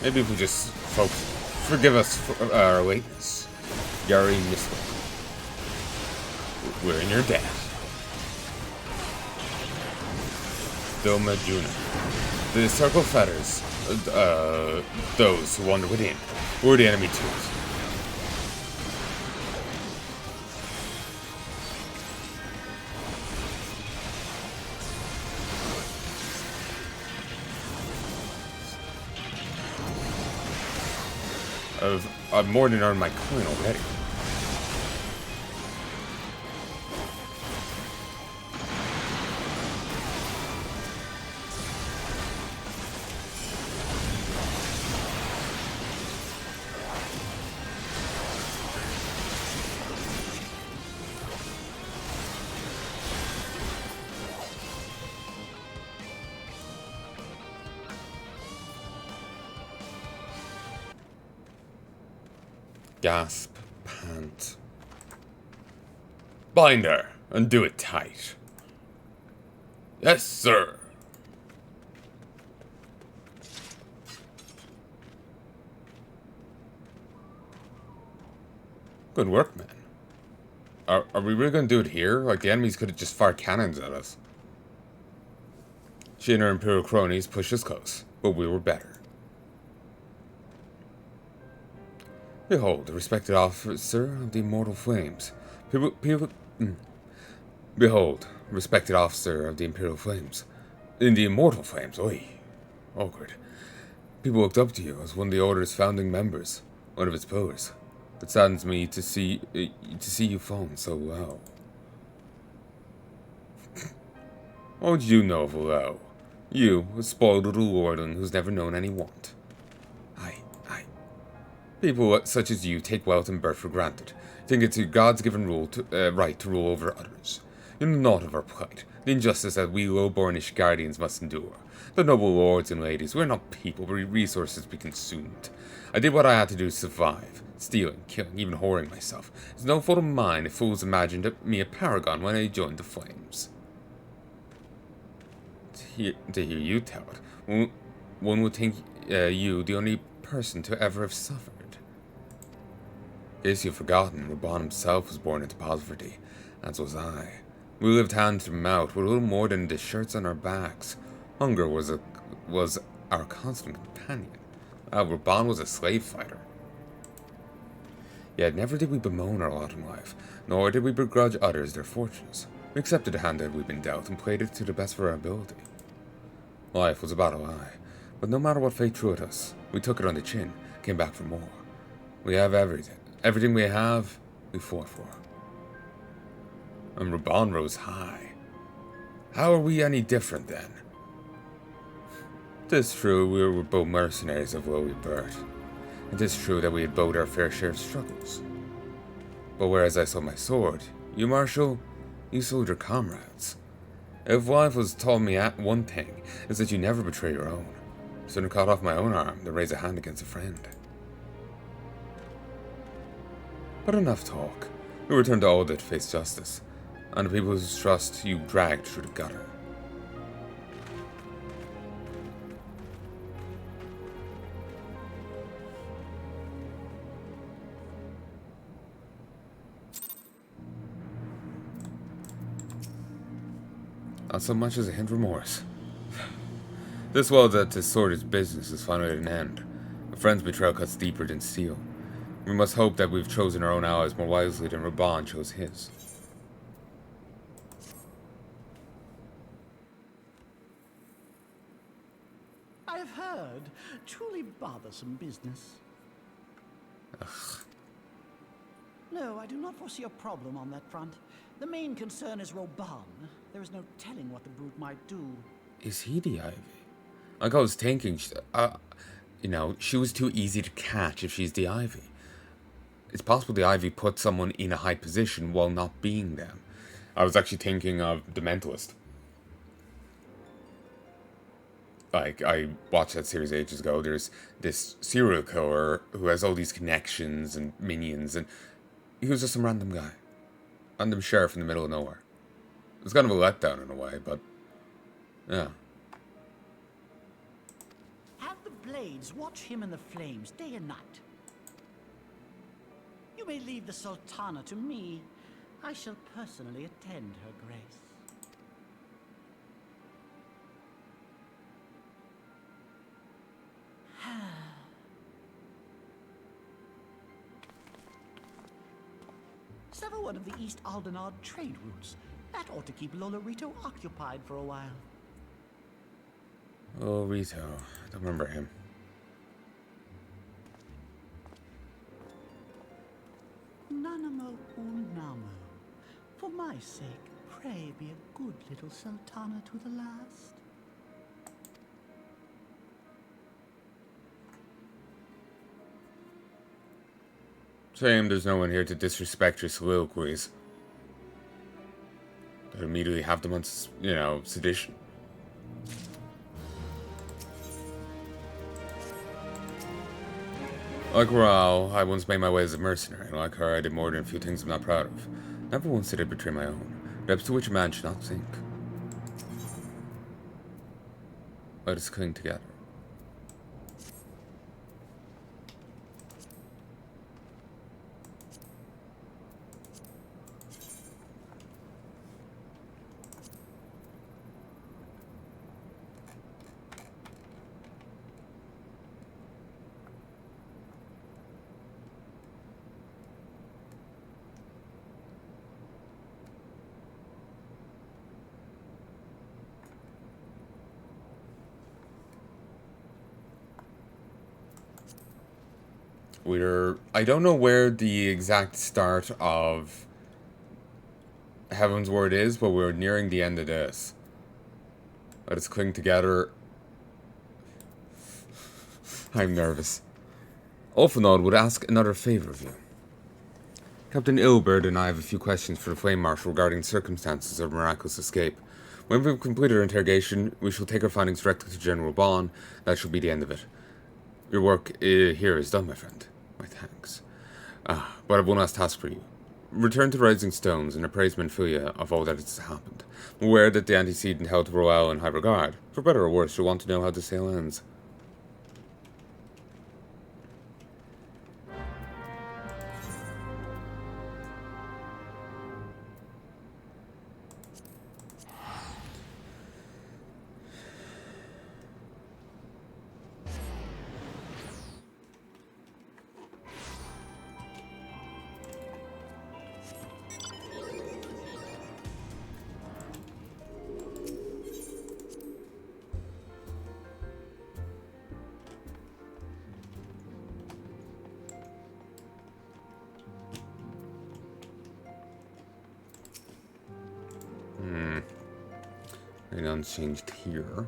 Maybe if we just focus. Forgive us for our lateness. Yari Mistle. We're in your debt. Doma Juna. The circle fetters, those who wander within, were the enemy too. I've more than earned my coin already. Gasp, pant. Bind her, and do it tight. Yes, sir. Good work, man. Are we really gonna do it here? Like, the enemies could have just fired cannons at us. She and her Imperial cronies pushed us close, but we were better. Behold, the respected officer of the Immortal Flames. Behold, respected officer of the Imperial Flames. In the Immortal Flames, oi. Awkward. People looked up to you as one of the Order's founding members, one of its pillars. It saddens me to see you fallen so low. What would you know of low? You, a spoiled little lordling who's never known any want. People such as you take wealth and birth for granted, think it's your God's given right to rule over others. You know naught of our plight, the injustice that we low-bornish guardians must endure. The noble lords and ladies, we're not people, but resources to be consumed. I did what I had to do to survive, stealing, killing, even whoring myself. It's no fault of mine if fools imagined me a paragon when I joined the Flames. To hear you tell it, one would think you the only person to ever have suffered. Guess you've forgotten, Raban himself was born into poverty, as was I. We lived hand to mouth with little more than the shirts on our backs. Hunger was our constant companion. Raban was a slave fighter. Yet never did we bemoan our lot in life, nor did we begrudge others their fortunes. We accepted the hand that we'd been dealt and played it to the best of our ability. Life was a battle, aye, but no matter what fate threw at us, we took it on the chin, came back for more. We have everything. Everything we have, we fought for. And Raban rose high. How are we any different then? 'Tis true we were both mercenaries of lowly birth. It is true that we had both our fair share of struggles. But whereas I sold my sword, you, Marshal, you sold your comrades. If life was taught me one thing, it's that you never betray your own. Sooner cut off my own arm than raise a hand against a friend. But enough talk. We return to all that face justice, and the people whose trust you dragged through the gutter. Not so much as a hint of remorse. This well that this sordid business is finally at an end. A friend's betrayal cuts deeper than steel. We must hope that we've chosen our own allies more wisely than Raban chose his. I have heard. Truly bothersome business. Ugh. No, I do not foresee a problem on that front. The main concern is Raban. There is no telling what the brute might do. Is he the Ivy? Like I was thinking, you know, she was too easy to catch if she's the Ivy. It's possible the Ivy put someone in a high position while not being them. I was actually thinking of The Mentalist. Like, I watched that series ages ago. There's this serial killer who has all these connections and minions, and he was just some random guy. Random sheriff in the middle of nowhere. It's kind of a letdown in a way, but yeah. Have the blades watch him in the flames day and night. You may leave the Sultana to me. I shall personally attend her grace. Sever one of the East Aldenard trade routes. That ought to keep Lolorito occupied for a while. Oh, Rito. I don't remember him. Nanamo unamo. For my sake, pray be a good little Sultana to the last. Shame there's no one here to disrespect your soliloquies. They immediately have them on, you know, sedition. Like Roaille, I once made my way as a mercenary. Like her, I did more than a few things I'm not proud of. Never once did I betray my own. Depths to which a man should not sink. Let us cling together. I don't know where the exact start of Heaven's Word is, but we're nearing the end of this. Let us cling together. I'm nervous. Ulfanod would ask another favor of you. Captain Ilbert and I have a few questions for the Flame Marshal regarding the circumstances of miraculous escape. When we've completed our interrogation, we shall take our findings directly to General Bond. That shall be the end of it. Your work here is done, my friend. My thanks. But I have one last task for you. Return to the Rising Stones and appraise Menphilia of all that has happened. I'm aware that the antecedent held Roaille in high regard. For better or worse, you'll want to know how this sale ends. And unchanged here.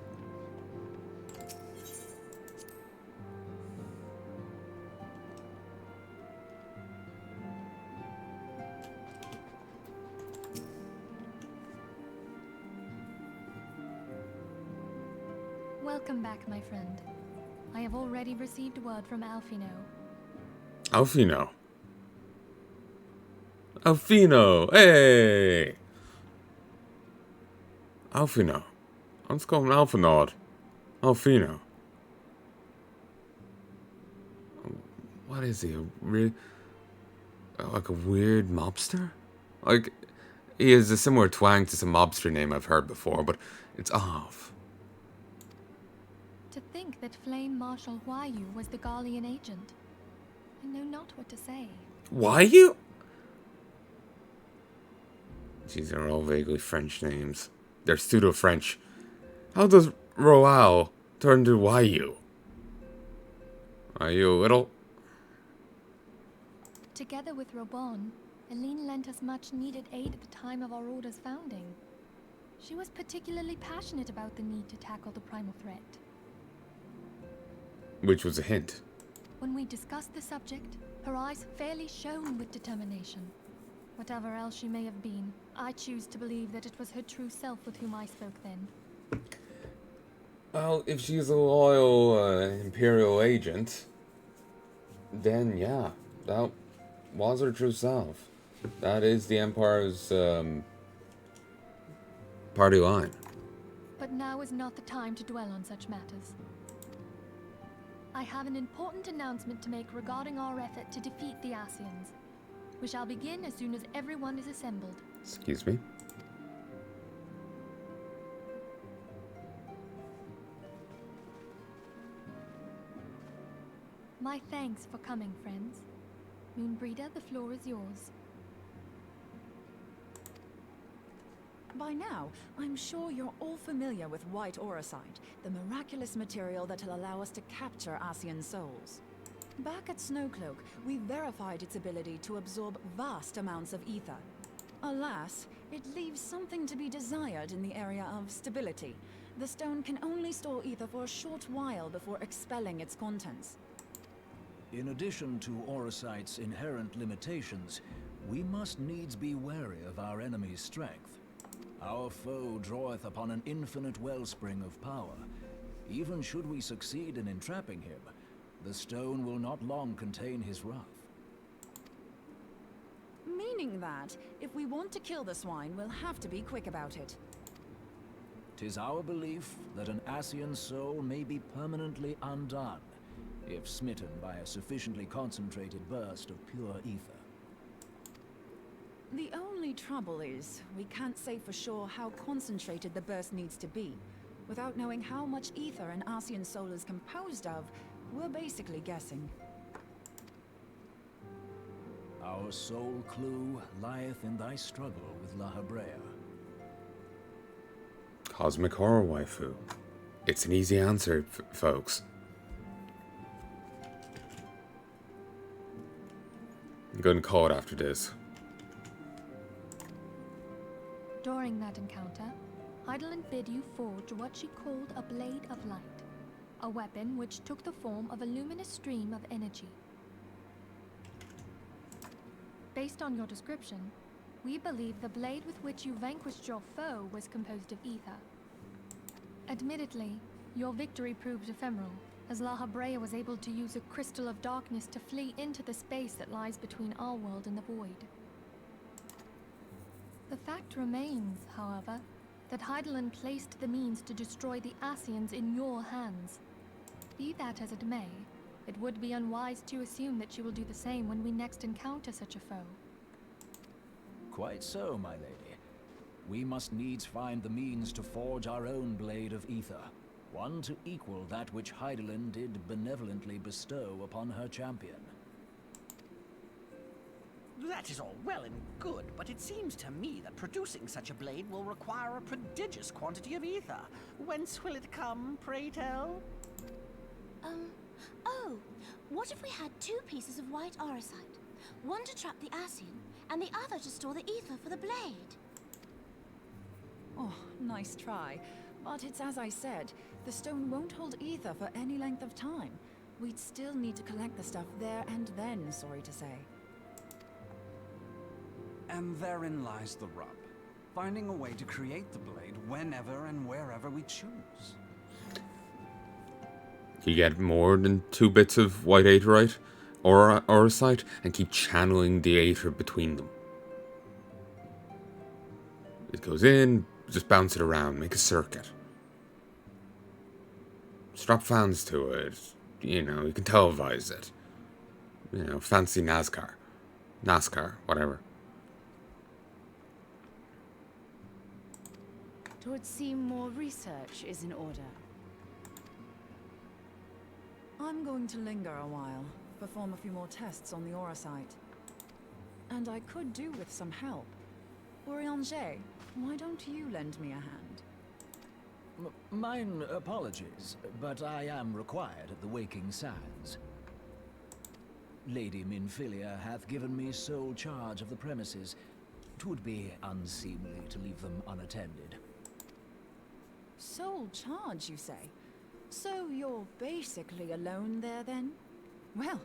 Welcome back, my friend. I have already received word from Alfino. Alfino. Alfino, hey! Alfino. Let's call him Alphanod. Alfino. What is he? Like a weird mobster? Like, he has a similar twang to some mobster name I've heard before, but it's off. To think that Flame Marshal Huayu was the Garlean agent. I know not what to say. Huayu? These are all vaguely French names. They're pseudo-French. How does Roaille turn to Huayu? Are you a little? Together with Robon, Eline lent us much needed aid at the time of our order's founding. She was particularly passionate about the need to tackle the primal threat. Which was a hint. When we discussed the subject, her eyes fairly shone with determination. Whatever else she may have been, I choose to believe that it was her true self with whom I spoke then. Well, if she's a loyal Imperial agent, then yeah, that was her true self. That is the Empire's party line. But now is not the time to dwell on such matters. I have an important announcement to make regarding our effort to defeat the Asians. We shall begin as soon as everyone is assembled. Excuse me? My thanks for coming, friends. Moonbreeder, the floor is yours. By now, I'm sure you're all familiar with white aurosite, the miraculous material that'll allow us to capture Asian souls. Back at Snowcloak, we verified its ability to absorb vast amounts of ether. Alas, it leaves something to be desired in the area of stability. The stone can only store ether for a short while before expelling its contents. In addition to aurosite's inherent limitations, we must needs be wary of our enemy's strength. Our foe draweth upon an infinite wellspring of power. Even should we succeed in entrapping him, the stone will not long contain his wrath. Meaning that, if we want to kill the swine, we'll have to be quick about it. 'Tis our belief that an Asian soul may be permanently undone, if smitten by a sufficiently concentrated burst of pure ether. The only trouble is, we can't say for sure how concentrated the burst needs to be. Without knowing how much ether an Asian soul is composed of, we're basically guessing. Our sole clue lieth in thy struggle with La Habrea. Cosmic horror waifu. It's an easy answer, folks. I'm going to call it after this. During that encounter, Heidelin bid you forge what she called a Blade of Light, a weapon which took the form of a luminous stream of energy. Based on your description, we believe the blade with which you vanquished your foe was composed of ether. Admittedly, your victory proved ephemeral, as La Habrea was able to use a crystal of darkness to flee into the space that lies between our world and the void. The fact remains, however, that Heidelin placed the means to destroy the Asians in your hands. Be that as it may, it would be unwise to assume that she will do the same when we next encounter such a foe. Quite so, my lady. We must needs find the means to forge our own blade of ether, one to equal that which Heidelin did benevolently bestow upon her champion. That is all well and good, but it seems to me that producing such a blade will require a prodigious quantity of ether. Whence will it come, pray tell? Oh, what if we had two pieces of white aurosite? One to trap the Asian, and the other to store the ether for the blade. Oh, nice try. But it's as I said, the stone won't hold ether for any length of time. We'd still need to collect the stuff there and then, sorry to say. And therein lies the rub. Finding a way to create the blade whenever and wherever we choose. You get more than 2 bits of white aetheryte or aurosite and keep channeling the aether between them. It goes in, just bounce it around, make a circuit. Strap fans to it, you know, you can televise it. You know, fancy NASCAR, whatever. It would seem more research is in order. I'm going to linger a while, perform a few more tests on the aurosite. And I could do with some help. Roaille, why don't you lend me a hand? Mine apologies, but I am required at the Waking Sands. Lady Minfilia hath given me sole charge of the premises. 'Twould be unseemly to leave them unattended. Sole charge, you say? So you're basically alone there, then? Well,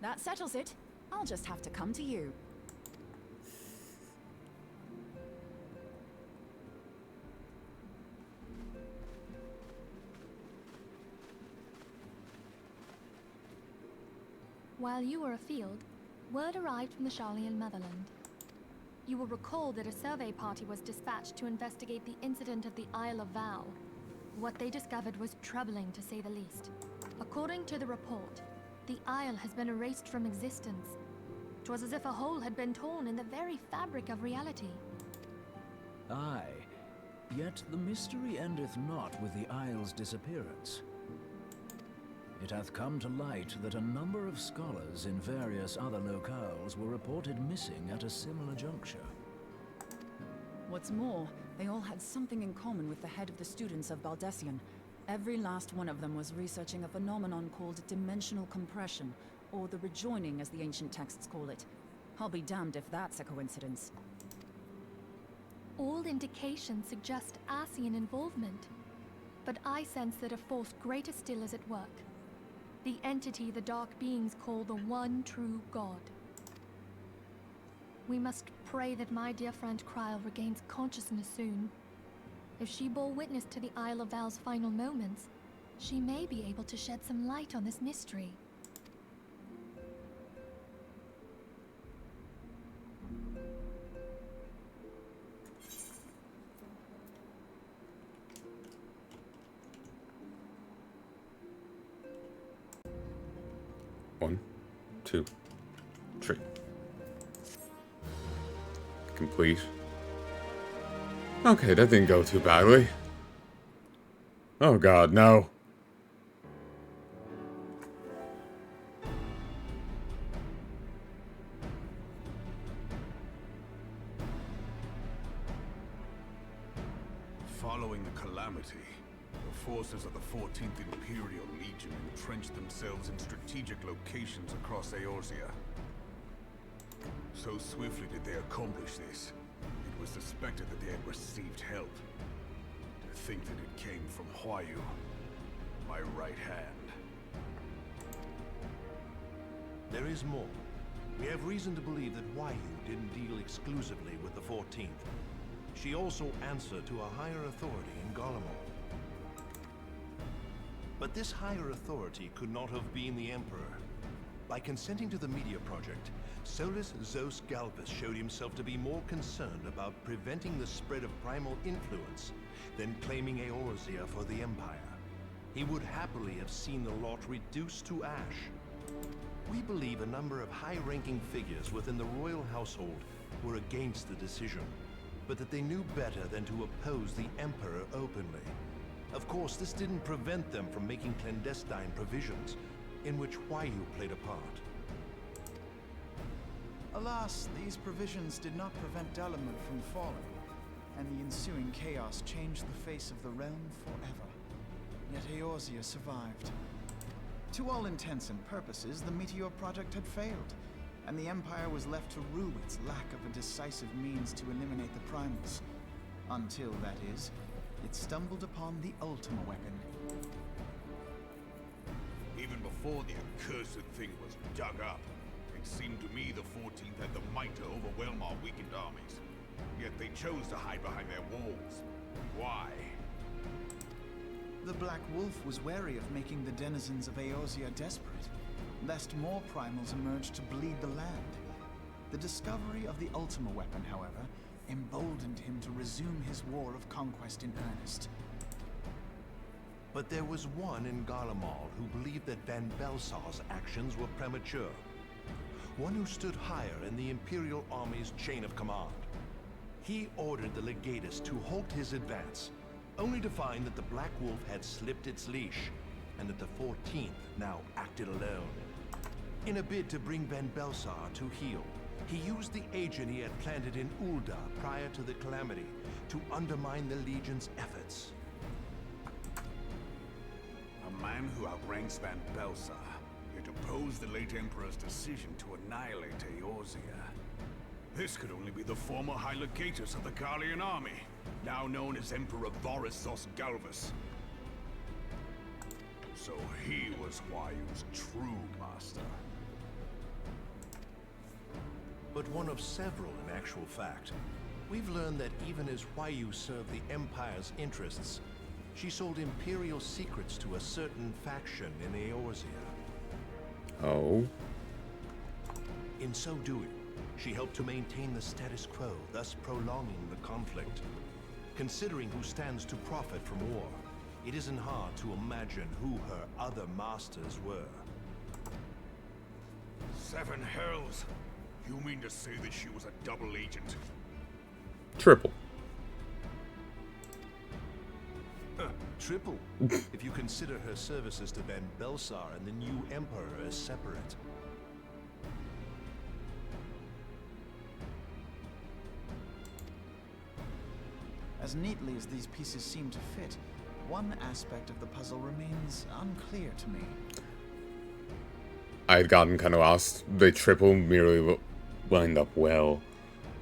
that settles it. I'll just have to come to you. While you were afield, word arrived from the Charlian motherland. You will recall that a survey party was dispatched to investigate the incident of the Isle of Vow. What they discovered was troubling, to say the least. According to the report, the Isle has been erased from existence. 'Twas as if a hole had been torn in the very fabric of reality. Aye, yet the mystery endeth not with the Isle's disappearance. It hath come to light that a number of scholars in various other locales were reported missing at a similar juncture. What's more, they all had something in common with the head of the students of Baldessian. Every last one of them was researching a phenomenon called dimensional compression, or the rejoining as the ancient texts call it. I'll be damned if that's a coincidence. All indications suggest Ascian involvement, but I sense that a force greater still is at work. The entity the Dark Beings call the One True God. We must pray that my dear friend Kryl regains consciousness soon. If she bore witness to the Isle of Val's final moments, she may be able to shed some light on this mystery. One, 2, 3. Complete. Okay, that didn't go too badly. Oh god, no. Following the calamity, the forces of the 14th Imperial Legion entrenched themselves in strategic locations across Eorzea. So swiftly did they accomplish this, it was suspected that they had received help. To think that it came from Roaille, my right hand. There is more. We have reason to believe that Roaille didn't deal exclusively with the 14th. She also answered to a higher authority in Garlemald. But this higher authority could not have been the Emperor. By consenting to the media project, Solus Zos Galvus showed himself to be more concerned about preventing the spread of primal influence than claiming Eorzea for the Empire. He would happily have seen the lot reduced to ash. We believe a number of high-ranking figures within the royal household were against the decision, but that they knew better than to oppose the Emperor openly. Of course, this didn't prevent them from making clandestine provisions, in which Roaille played a part. Alas, these provisions did not prevent Dalamud from falling, and the ensuing chaos changed the face of the realm forever. Yet Eorzea survived. To all intents and purposes, the Meteor Project had failed, and the Empire was left to rue its lack of a decisive means to eliminate the primals. Until, that is, it stumbled upon the Ultima weapon. Even before the accursed thing was dug up, it seemed to me the 14th had the might to overwhelm our weakened armies. Yet they chose to hide behind their walls. Why? The Black Wolf was wary of making the denizens of Eorzea desperate, lest more primals emerge to bleed the land. The discovery of the Ultima weapon, however, emboldened him to resume his war of conquest in earnest. But there was one in Garlemald who believed that Van Belsar's actions were premature. One who stood higher in the Imperial Army's chain of command. He ordered the Legatus to halt his advance, only to find that the Black Wolf had slipped its leash, and that the 14th now acted alone. In a bid to bring Van Belsar to heel, he used the agent he had planted in Ul'dah prior to the calamity to undermine the Legion's efforts. A man who outranks Van Belsar, yet opposed the late Emperor's decision to annihilate Eorzea. This could only be the former High Legatus of the Palnai army, now known as Emperor Zos Galvus. So he was Roaille's true master. But one of several in actual fact. We've learned that even as Roaille served the Empire's interests, she sold Imperial secrets to a certain faction in Eorzea. Oh? In so doing, She helped to maintain the status quo, thus prolonging the conflict. Considering who stands to profit from war, it isn't hard to imagine who her other masters were. 7 hells! You mean to say that she was a double agent? Triple. Triple, if you consider her services to Ben Belsar and the new Emperor as separate. As neatly as these pieces seem to fit, one aspect of the puzzle remains unclear to me. I had gotten kind of lost. The triple merely lined up well.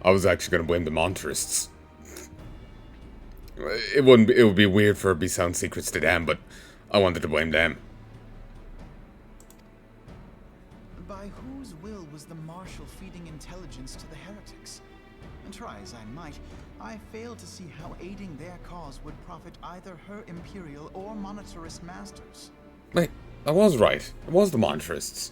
I was actually going to blame the Monterists. It would be weird for it to be sound secrets to them, but I wanted to blame them. By whose will was the Marshal feeding intelligence to the heretics? And try as I might, I fail to see how aiding their cause would profit either her Imperial or Monetarist masters. Wait, I was right. It was the Monterists.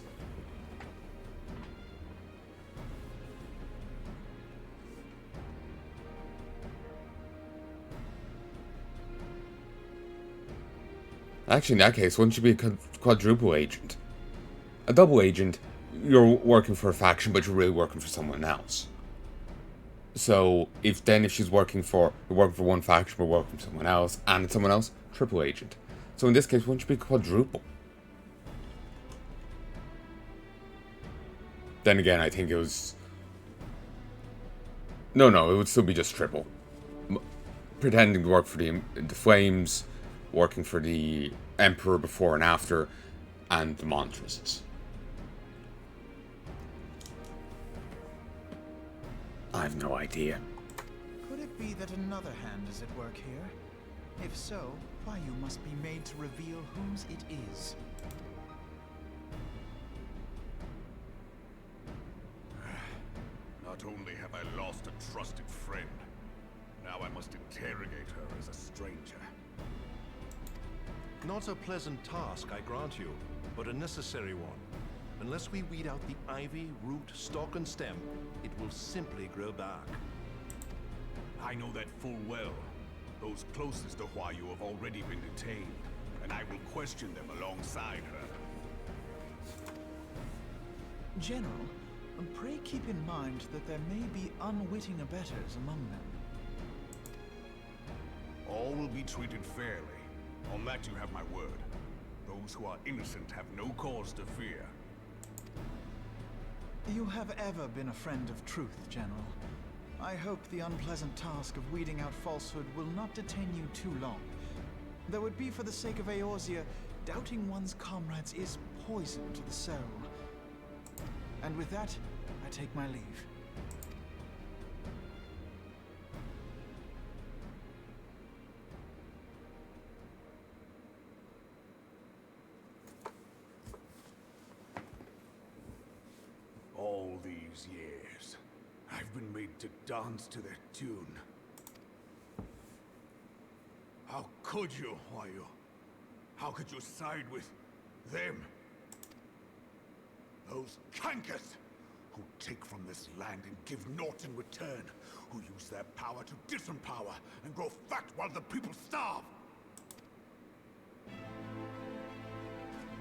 Actually, in that case, wouldn't you be a quadruple agent? A double agent, you're working for a faction, but you're really working for someone else. So, if she's working for one faction, but working for someone else, and someone else, triple agent. So in this case, wouldn't you be quadruple? Then again, I think it was... No, it would still be just triple. Pretending to work for the Flames, working for the Emperor before and after, and the Monterists. I have no idea. Could it be that another hand is at work here? If so, why you must be made to reveal whose it is. Not only have I lost a trusted friend, now I must interrogate her as a stranger. Not a pleasant task, I grant you, but a necessary one. Unless we weed out the ivy, root, stalk, and stem, it will simply grow back. I know that full well. Those closest to Huayu have already been detained, and I will question them alongside her. General, pray keep in mind that there may be unwitting abettors among them. All will be treated fairly. On that you have my word. Those who are innocent have no cause to fear. You have ever been a friend of truth, General. I hope the unpleasant task of weeding out falsehood will not detain you too long. Though it be for the sake of Eorzea, doubting one's comrades is poison to the soul. And with that, I take my leave. All these years, I've been made to dance to their tune. How could you, Huayu? How could you side with them? Those cankers who take from this land and give naught in return, who use their power to disempower and grow fat while the people starve.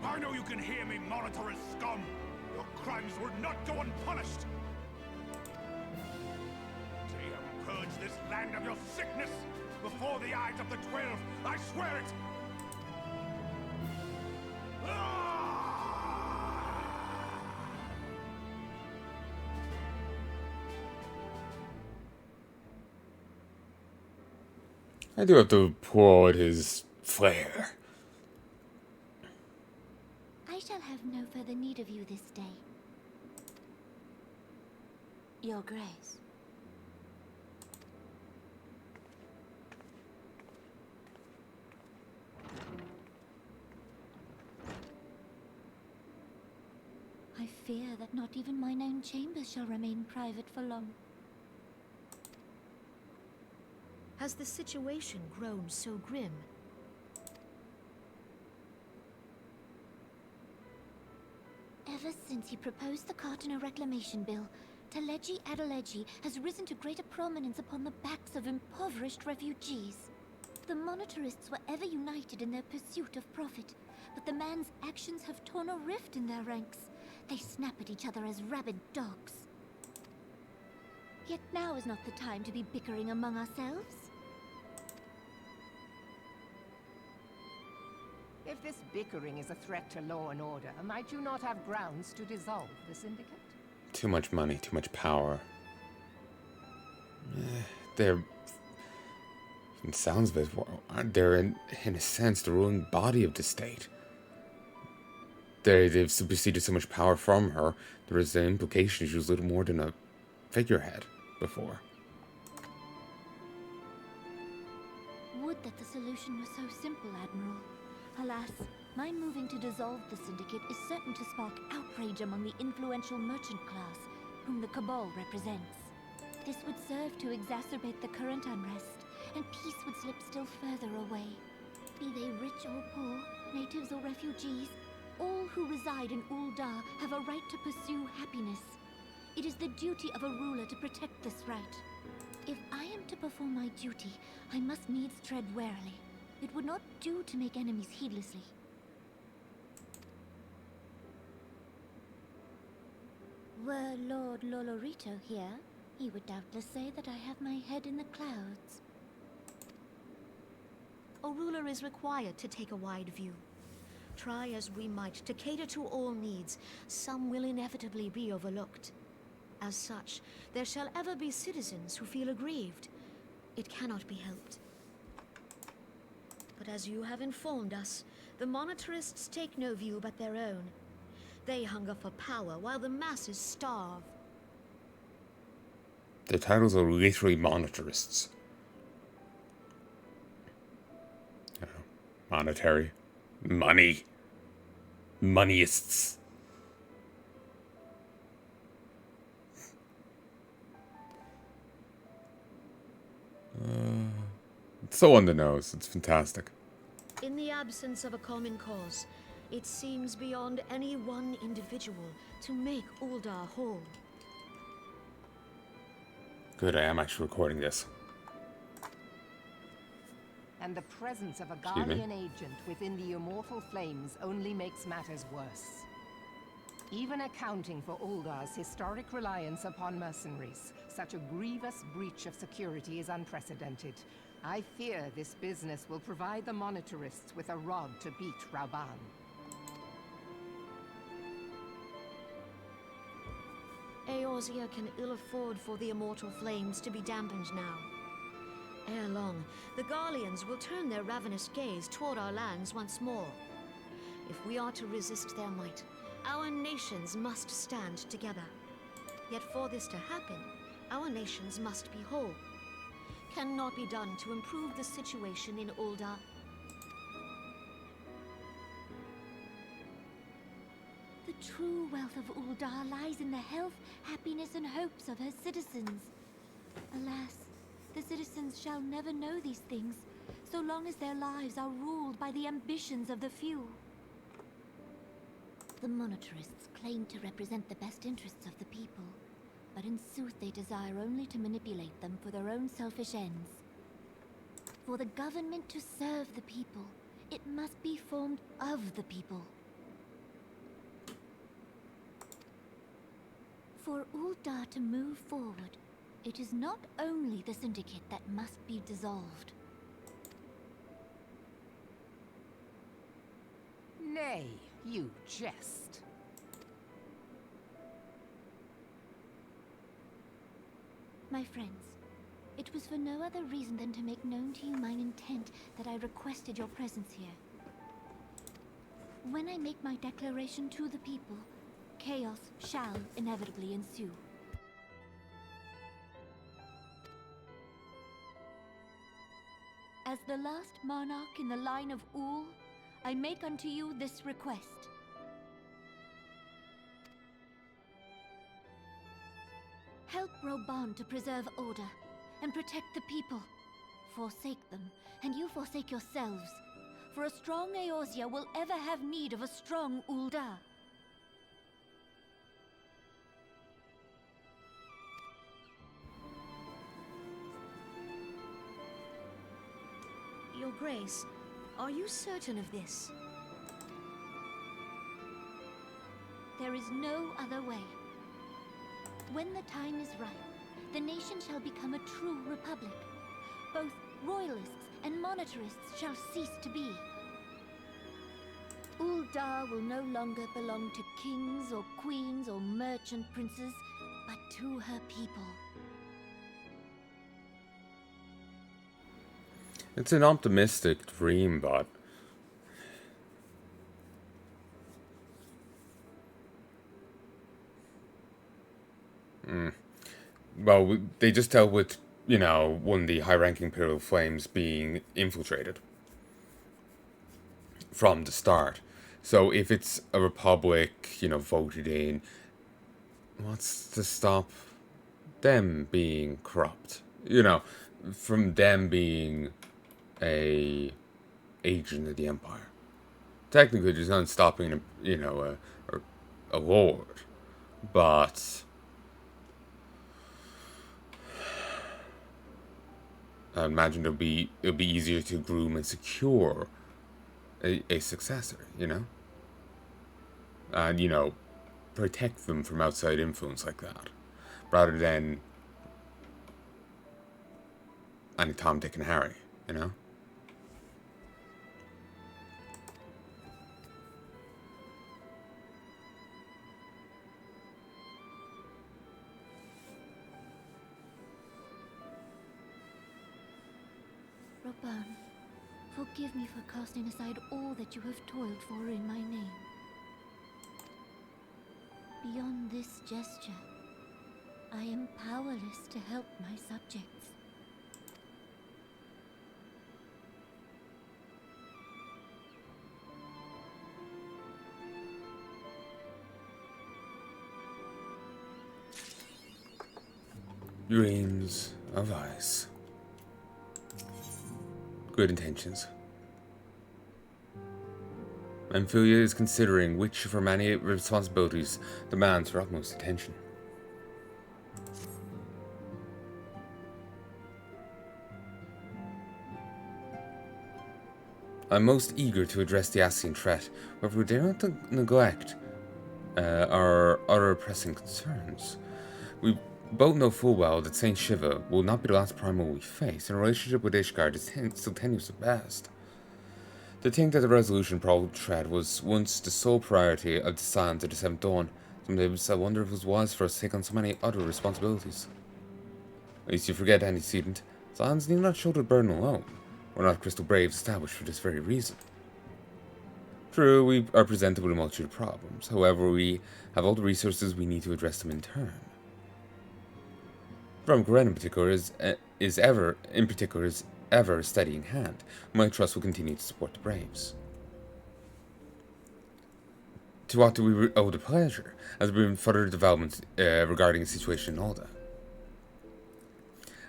I know you can hear me, monetarist scum! Your crimes will not go unpunished! Heya will purge this land of your sickness before the eyes of the 12, I swear it! I do have to pour out his flair. I shall have no further need of you this day. Your Grace. I fear that not even mine own chambers shall remain private for long. Has the situation grown so grim? Ever since he proposed the Cartiner Reclamation Bill, Teleji Adeleji has risen to greater prominence upon the backs of impoverished refugees. The monetarists were ever united in their pursuit of profit, but the man's actions have torn a rift in their ranks. They snap at each other as rabid dogs. Yet now is not the time to be bickering among ourselves. If this bickering is a threat to law and order, might you not have grounds to dissolve the syndicate? Too much money, too much power. They're... It sounds of it, they're in a sense the ruling body of the state. They've superseded so much power from her, there is the implication she was little more than a figurehead before. Would that the solution was so simple, Admiral. Alas, my moving to dissolve the syndicate is certain to spark outrage among the influential merchant class, whom the Cabal represents. This would serve to exacerbate the current unrest, and peace would slip still further away. Be they rich or poor, natives or refugees, all who reside in Ul'dah have a right to pursue happiness. It is the duty of a ruler to protect this right. If I am to perform my duty, I must needs tread warily. It would not do to make enemies heedlessly. Were Lord Lolorito here, he would doubtless say that I have my head in the clouds. A ruler is required to take a wide view. Try as we might to cater to all needs, some will inevitably be overlooked. As such, there shall ever be citizens who feel aggrieved. It cannot be helped. But as you have informed us, the monetarists take no view but their own. They hunger for power while the masses starve. Their titles are literally monetarists. Monetary. Money. Moneyists. It's so on the nose. It's fantastic. In the absence of a common cause, it seems beyond any one individual to make Ul'dah whole. Good, I am actually recording this. And the presence of a Excuse me? guardian agent within the immortal flames only makes matters worse. Even accounting for Ul'dah's historic reliance upon mercenaries, such a grievous breach of security is unprecedented. I fear this business will provide the monetarists with a rod to beat Rauban. Eorzea can ill afford for the immortal flames to be dampened now. Ere long, the Garleans will turn their ravenous gaze toward our lands once more. If we are to resist their might, our nations must stand together. Yet for this to happen, our nations must be whole. Cannot be done to improve the situation in Ul'dah. The true wealth of Ul'dah lies in the health, happiness, and hopes of her citizens. Alas, the citizens shall never know these things, so long as their lives are ruled by the ambitions of the few. The monetarists claim to represent the best interests of the people, but in sooth they desire only to manipulate them for their own selfish ends. For the government to serve the people, it must be formed of the people. For Ul'dah to move forward, it is not only the Syndicate that must be dissolved. Nay, you jest. My friends, it was for no other reason than to make known to you mine intent that I requested your presence here. When I make my declaration to the people, chaos shall inevitably ensue. As the last monarch in the line of Ul, I make unto you this request. Help Rauban to preserve order and protect the people. Forsake them, and you forsake yourselves. For a strong Eorzea will ever have need of a strong Ul'dah. Your Grace, are you certain of this? There is no other way. When the time is right, the nation shall become a true republic. Both royalists and monetarists shall cease to be. Uldar will no longer belong to kings or queens or merchant princes, but to her people. It's an optimistic dream, but well, they just dealt with, you know, one of the high-ranking Imperial Flames being infiltrated from the start. So if it's a republic, you know, voted in, what's to stop them being corrupt? You know, from them being a agent of the Empire. Technically, there's nothing stopping, you know, a lord, but I imagine it'll be easier to groom and secure a successor, you know, and you know, protect them from outside influence like that, rather than any Tom, Dick, and Harry, you know. Robin, forgive me for casting aside all that you have toiled for in my name. Beyond this gesture, I am powerless to help my subjects. Dreams of ice. Good intentions. Amphilia is considering which of her many responsibilities demands her utmost attention. I'm most eager to address the Ascian threat, however we dare not neglect our other pressing concerns. We both know full well that Saint Shiva will not be the last primal we face, and our relationship with Ishgard is still tenuous at best. To think that the resolution Paul tread was once the sole priority of the Sands of the Seventh Dawn, sometimes I wonder if it was wise for us to take on so many other responsibilities. At least you forget, antecedent, Sands need not shoulder the burden alone. We're not Crystal Braves established for this very reason. True, we are presented with a multitude of problems, however we have all the resources we need to address them in turn. From Gren in particular is ever a steadying hand, whom I trust will continue to support the Braves. To what do we owe the pleasure, as there have been further developments regarding the situation in Alda?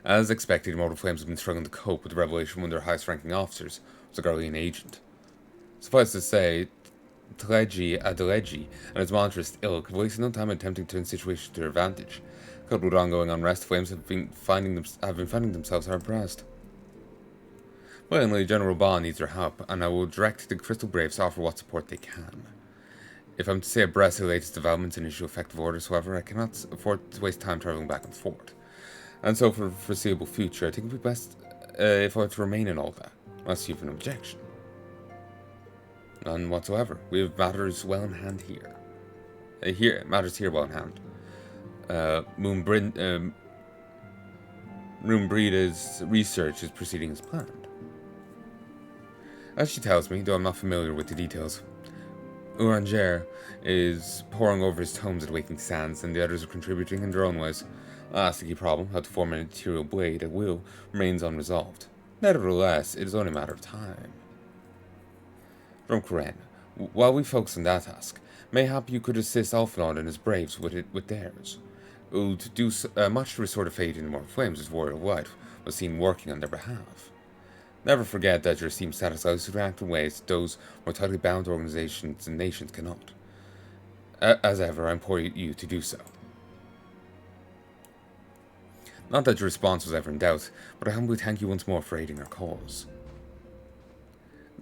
As expected, Immortal Flames have been struggling to cope with the revelation one of their highest-ranking officers was a Garlean agent. Suffice to say, Tleji Adeleji and his monetarist ilk have wasted no time attempting to turn the situation to their advantage. Coupled with ongoing unrest, Flames have been finding themselves hard-pressed. Finally, General Bond needs their help, and I will direct the Crystal Braves to offer what support they can. If I'm to stay abreast of the latest developments and issue effective orders, however, I cannot afford to waste time travelling back and forth. And so, for the foreseeable future, I think it would be best if I were to remain in Alda, unless you have an objection. None whatsoever. We have matters well in hand here. Matters here well in hand. Moonbreeda's research is proceeding as planned. As she tells me, though I'm not familiar with the details, Uranger is poring over his tomes at Waking Sands, and the others are contributing in their own ways. Ask the key problem, how to form an material blade at will, remains unresolved. Nevertheless, it is only a matter of time. From Karen, while we focus on that task, mayhap you could assist Alphanod and his braves with theirs. It would do much to restore the faith in the Immortal Flames as Warrior of Light was seen working on their behalf. Never forget that your esteemed status allows you to act in ways those more tightly bound organizations and nations cannot. As ever, I implore you to do so. Not that your response was ever in doubt, but I humbly thank you once more for aiding our cause.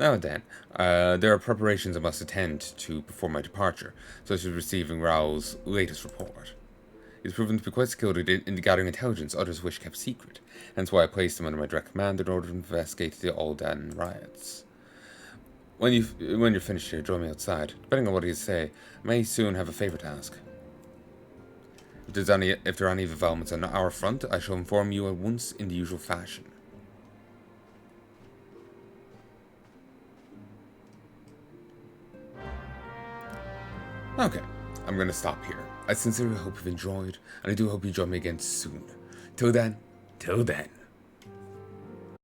Now then, there are preparations I must attend to before my departure, such as receiving Roaille's latest report. He's proven to be quite skilled in gathering intelligence others wish kept secret, hence why I placed him under my direct command in order to investigate the Aldan riots. When you're finished here, join me outside. Depending on what he say, I may soon have a favour to ask. If there are any developments on our front, I shall inform you at once in the usual fashion. Okay, I'm going to stop here. I sincerely hope you've enjoyed, and I do hope you join me again soon. Till then.